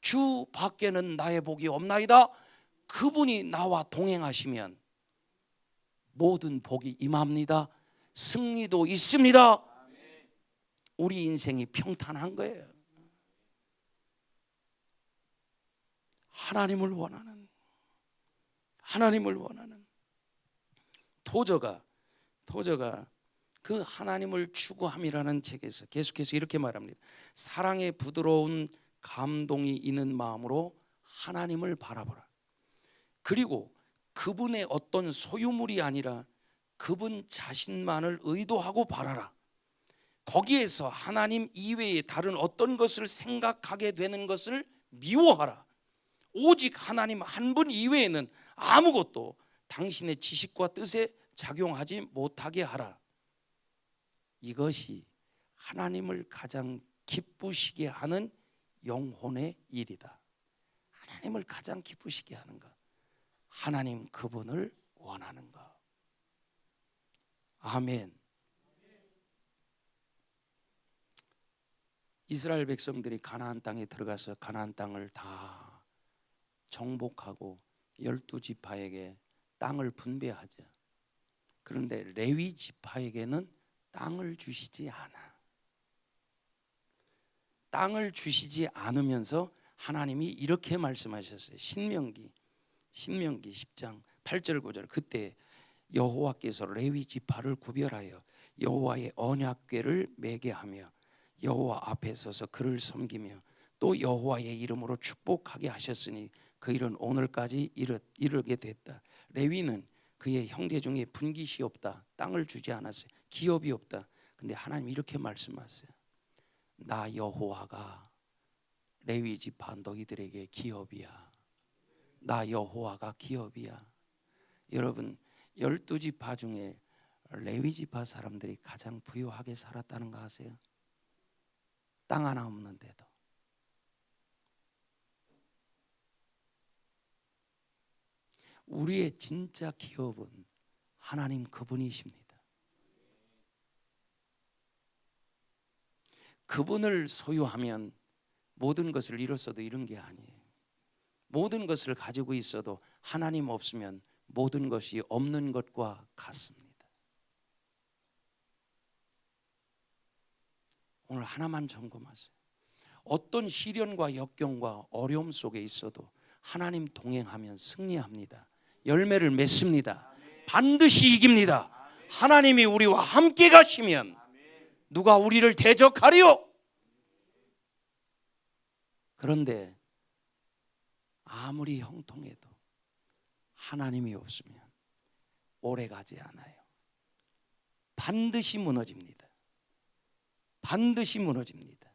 주 밖에는 나의 복이 없나이다. 그분이 나와 동행하시면 모든 복이 임합니다. 승리도 있습니다. 우리 인생이 평탄한 거예요. 하나님을 원하는, 하나님을 원하는 토저가 그 하나님을 추구함이라는 책에서 계속해서 이렇게 말합니다. 사랑의 부드러운 감동이 있는 마음으로 하나님을 바라보라. 그리고 그분의 어떤 소유물이 아니라 그분 자신만을 의도하고 바라라. 거기에서 하나님 이외에 다른 어떤 것을 생각하게 되는 것을 미워하라. 오직 하나님 한 분 이외에는 아무것도 당신의 지식과 뜻에 작용하지 못하게 하라. 이것이 하나님을 가장 기쁘시게 하는 영혼의 일이다. 하나님을 가장 기쁘시게 하는 것, 하나님 그분을 원하는 것. 아멘. 이스라엘 백성들이 가나안 땅에 들어가서 가나안 땅을 다 정복하고 12지파에게 땅을 분배하죠. 그런데 레위 지파에게는 땅을 주시지 않아. 땅을 주시지 않으면서 하나님이 이렇게 말씀하셨어요. 신명기 10장 8절 9절. 그때 여호와께서 레위 지파를 구별하여 여호와의 언약궤를 매게 하며 여호와 앞에 서서 그를 섬기며 또 여호와의 이름으로 축복하게 하셨으니 그 일은 오늘까지 이르게 됐다. 레위는 그의 형제 중에 분깃이 없다. 땅을 주지 않았어요. 기업이 없다. 근데 하나님 이렇게 말씀하세요. 나 여호와가 레위 지파 너희들에게 기업이야. 나 여호와가 기업이야. 여러분 12지파 중에 레위 지파 사람들이 가장 부유하게 살았다는 거 아세요? 땅 하나 없는데도. 우리의 진짜 기업은 하나님 그분이십니다. 그분을 소유하면 모든 것을 잃었어도 잃은 게 아니에요. 모든 것을 가지고 있어도 하나님 없으면 모든 것이 없는 것과 같습니다. 오늘 하나만 점검하세요. 어떤 시련과 역경과 어려움 속에 있어도 하나님 동행하면 승리합니다. 열매를 맺습니다. 반드시 이깁니다. 하나님이 우리와 함께 가시면 누가 우리를 대적하리요? 그런데 아무리 형통해도 하나님이 없으면 오래가지 않아요. 반드시 무너집니다. 반드시 무너집니다.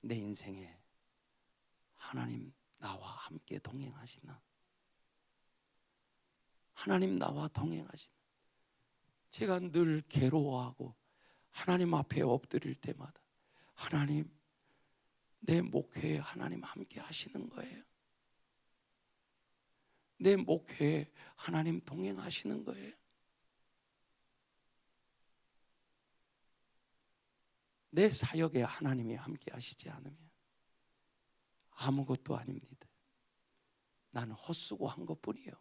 내 인생에 하나님 나와 함께 동행하시나? 하나님 나와 동행하시나? 제가 늘 괴로워하고 하나님 앞에 엎드릴 때마다 하나님, 내 목회에 하나님 함께 하시는 거예요. 내 목회에 하나님 동행하시는 거예요. 내 사역에 하나님이 함께 하시지 않으면 아무것도 아닙니다. 나는 헛수고 한 것뿐이에요.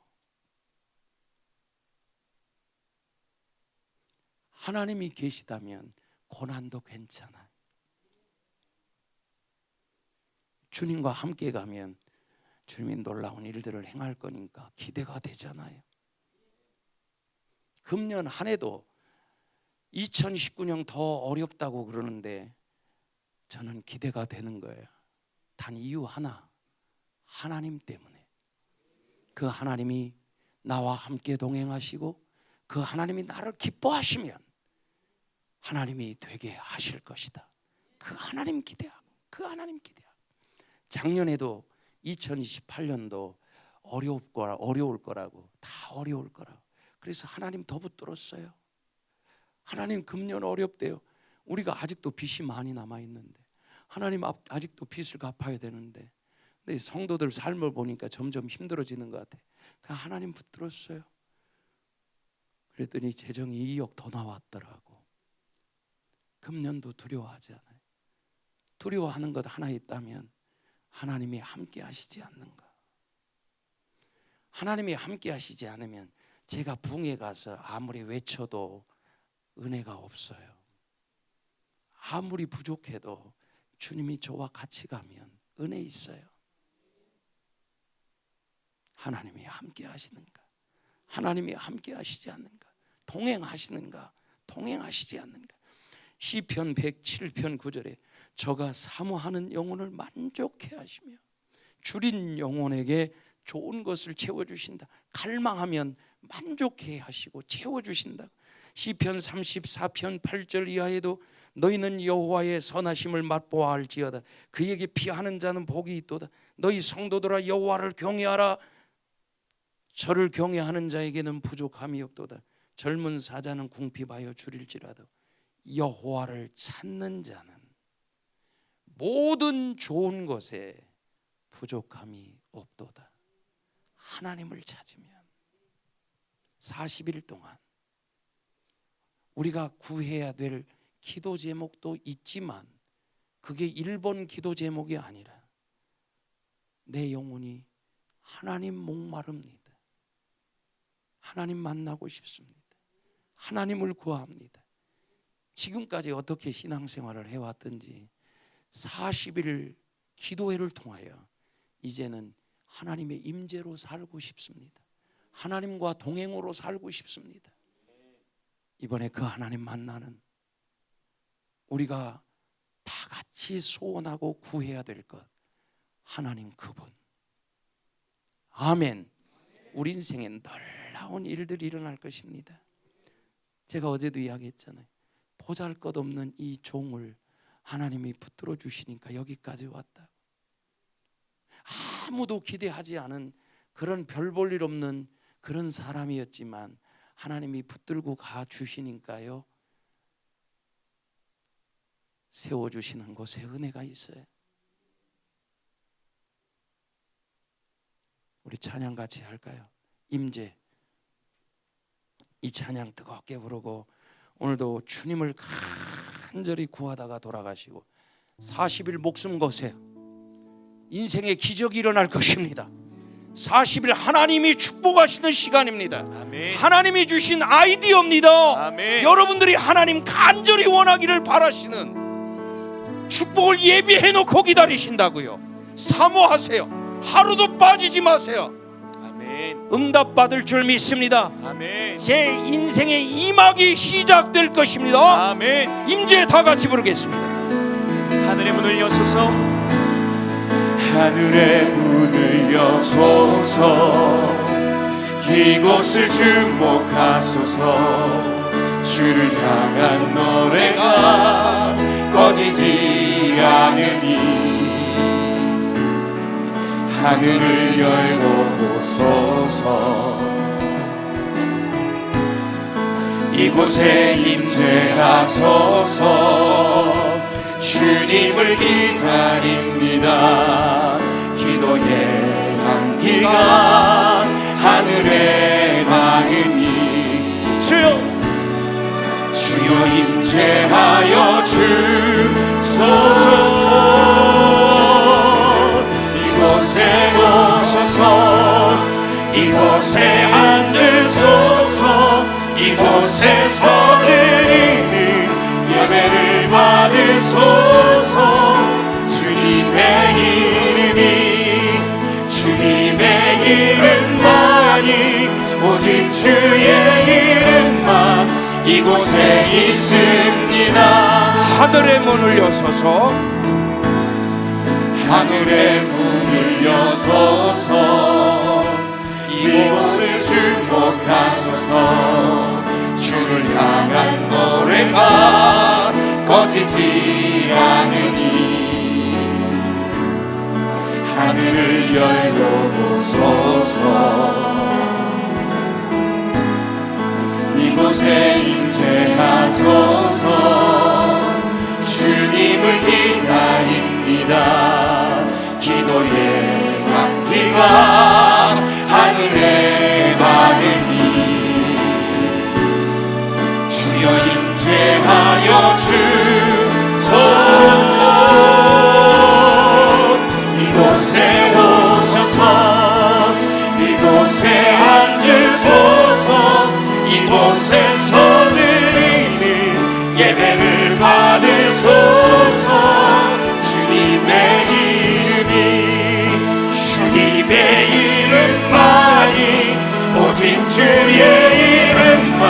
하나님이 계시다면 고난도 괜찮아요. 주님과 함께 가면 주님이 놀라운 일들을 행할 거니까 기대가 되잖아요. 금년 한 해도 2019년 더 어렵다고 그러는데 저는 기대가 되는 거예요. 단 이유 하나, 하나님 때문에. 그 하나님이 나와 함께 동행하시고 그 하나님이 나를 기뻐하시면 하나님이 되게 하실 것이다. 그 하나님 기대하고, 그 하나님 기대하고. 작년에도 2028년도 어려울 거라고, 다 어려울 거라고. 그래서 하나님 더 붙들었어요. 하나님 금년 어렵대요. 우리가 아직도 빚이 많이 남아있는데 하나님 아직도 빚을 갚아야 되는데, 근데 성도들 삶을 보니까 점점 힘들어지는 것 같아. 그냥 하나님 붙들었어요. 그랬더니 재정이 2억 더 나왔더라고. 금년도 두려워하지 않아요. 두려워하는 것 하나 있다면 하나님이 함께 하시지 않는가. 하나님이 함께 하시지 않으면 제가 붕에 가서 아무리 외쳐도 은혜가 없어요. 아무리 부족해도 주님이 저와 같이 가면 은혜 있어요. 하나님이 함께 하시는가? 하나님이 함께 하시지 않는가? 동행하시는가? 동행하시지 않는가? 시편 107편 9절에 저가 사모하는 영혼을 만족해 하시며 줄인 영혼에게 좋은 것을 채워주신다. 갈망하면 만족해 하시고 채워주신다. 시편 34편 8절 이하에도 너희는 여호와의 선하심을 맛보아 알지어다. 그에게 피하는 자는 복이 있도다. 너희 성도들아 여호와를 경외하라. 저를 경외하는 자에게는 부족함이 없도다. 젊은 사자는 궁핍하여 줄일지라도 여호와를 찾는 자는 모든 좋은 것에 부족함이 없도다. 하나님을 찾으면 40일 동안 우리가 구해야 될 기도 제목도 있지만 그게 1번 기도 제목이 아니라 내 영혼이 하나님 목마릅니다. 하나님 만나고 싶습니다. 하나님을 구합니다. 지금까지 어떻게 신앙생활을 해왔든지 40일 기도회를 통하여 이제는 하나님의 임재로 살고 싶습니다. 하나님과 동행으로 살고 싶습니다. 이번에 그 하나님 만나는 우리가 다 같이 소원하고 구해야 될 것, 하나님 그분. 아멘. 우리 인생에 놀라운 일들이 일어날 것입니다. 제가 어제도 이야기했잖아요. 보잘것없는 이 종을 하나님이 붙들어 주시니까 여기까지 왔다. 아무도 기대하지 않은 그런 별 볼 일 없는 그런 사람이었지만 하나님이 붙들고 가 주시니까요, 세워주시는 곳에 은혜가 있어요. 우리 찬양 같이 할까요? 임재. 이 찬양 뜨겁게 부르고 오늘도 주님을 간절히 구하다가 돌아가시고 40일 목숨 거세요. 인생의 기적이 일어날 것입니다. 40일 하나님이 축복하시는 시간입니다. 아멘. 하나님이 주신 아이디어입니다. 아멘. 여러분들이 하나님 간절히 원하기를 바라시는 축복을 예비해 놓고 기다리신다고요. 사모하세요. 하루도 빠지지 마세요. 아멘. 응답받을 줄 믿습니다. 아멘. 제 인생의 이막이 시작될 것입니다. 아멘. 임재 다 같이 부르겠습니다. 하늘의 문을 여소서, 하늘의 문을 여소서, 이곳을 주목하소서. 주를 향한 노래가 꺼지지 않으니 하늘을 열고 보소서. 이곳에 임재하소서. 주님을 기다립니다. 기도의 향기가 하늘에 닿으니 주여 임재하여 주소서. 이곳에 오셔서 이곳에 앉으소서. 이곳에서 드리는 예배를 받으소서. 주님의 이름만이 오직 주의 이름만 이곳에 있습니다. 하늘의 문을 여소서. 하늘의 문을 여소서. 이곳을 주목하소서. 주를 향한 노래가 꺼지지 않으니 하늘을 열고 보소서. 이곳에 임재하소서. 주님을 기다립니다. 기도의 향기가 하늘에 닿으니 주여 임재하여 주소서. 이곳에 오셔서 이곳에 앉으소서. 이곳에서 드리는 예배를 받으소서. 주님의 이름만이 오직 주의 이름만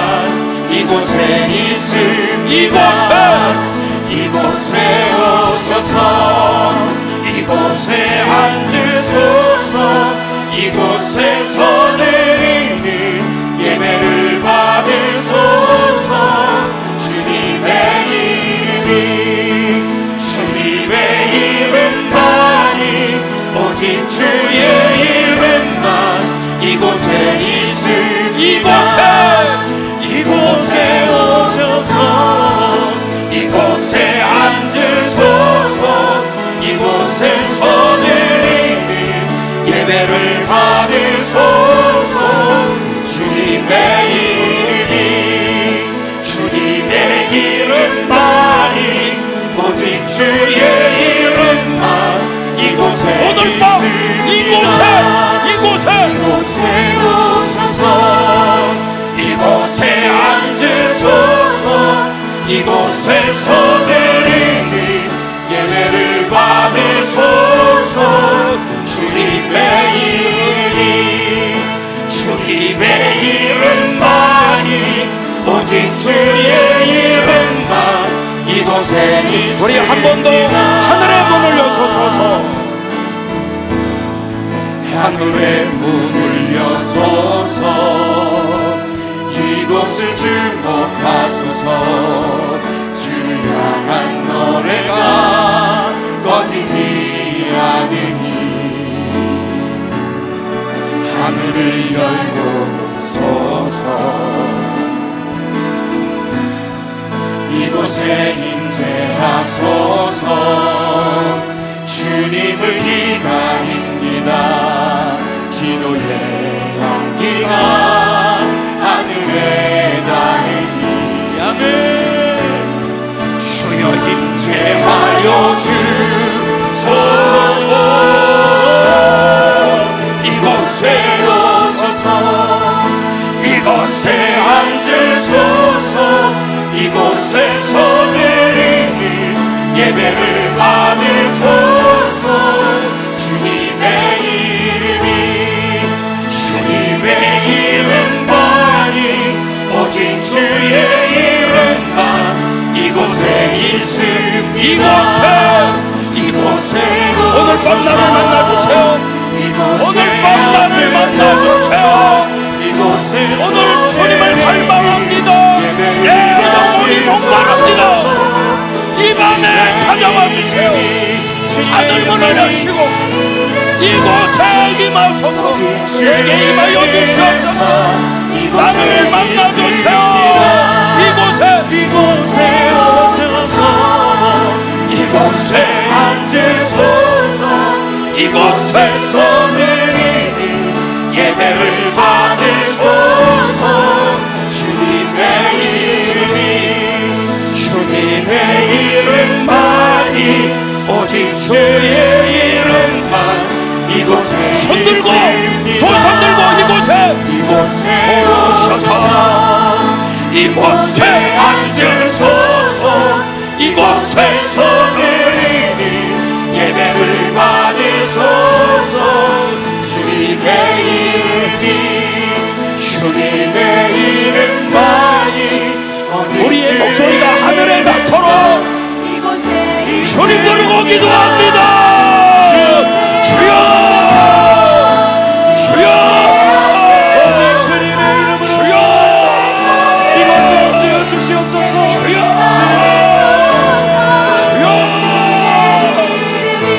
이곳에 있음. 이곳에 오셔서 이곳에 앉으소서. 이곳에서 드리는 예배를 받으소서. 주님의 이름만이 오직 주의 이름만 이곳에 있음. 이곳에 오셔서 이곳에 앉으소서. 이곳에서 드리는 예배를 받으소서. 주님의 이름만이 오직 주의 이름만 이곳에 오늘 밤 있습니다. 이곳에 오셔서 이곳에서 드리는 예배를 받으소서. 주님의 이름만이 오직 주의 이름만 이곳에 있습니다. 우리 한 번 더 하늘의 문을 여소서. 하늘의 문을 여소서. 이곳을 주목하소서. 주를 향한 노래가 꺼지지 않으니 하늘을 열고 소서. 이곳에 임재하소서. 주님을 기다립니다. 기도의 향기가 하늘에 닿으니 아멘. 주여 임재하여 주소서. 이곳에 오소서. 이곳에 앉으소서. 이곳에서 드리는 예배를 받으소서. 주님의 이름만이 오직 주의 이름만 이곳에 있습니다. 이곳에 오늘 밤 나를 만나주세요. 오늘 밤 나를 만나주세요. 오늘 주님을 갈망합니다. 내 영혼이 목마릅니다. 이 밤에 찾아와 주세요. 하늘 문을 여시고 이곳에 임하소서. 내게 임하여 주시옵소서. 나를 만나주세요. 이곳에 오셔서 이곳에 앉으소서. 이곳에서 드리는 예배를 받으소서. 주님의 이름만이 오직 주의 이름만 이곳에 손들고 있습니다. 두 손들고 이곳에 오셔서 이곳에 앉으소서. 이곳에서 드리는 예배를 받으소서. 주님의 이름만이 우리의 목소리가 하늘에 닿도록 주님 부르고 기도합니다. 주여 주여 주여 이곳에 얹어 주시옵소서. 주여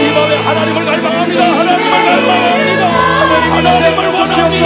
이 밤에 하나님을 갈망합니다. 하나님을 갈망합니다. 하나님을 원합니다.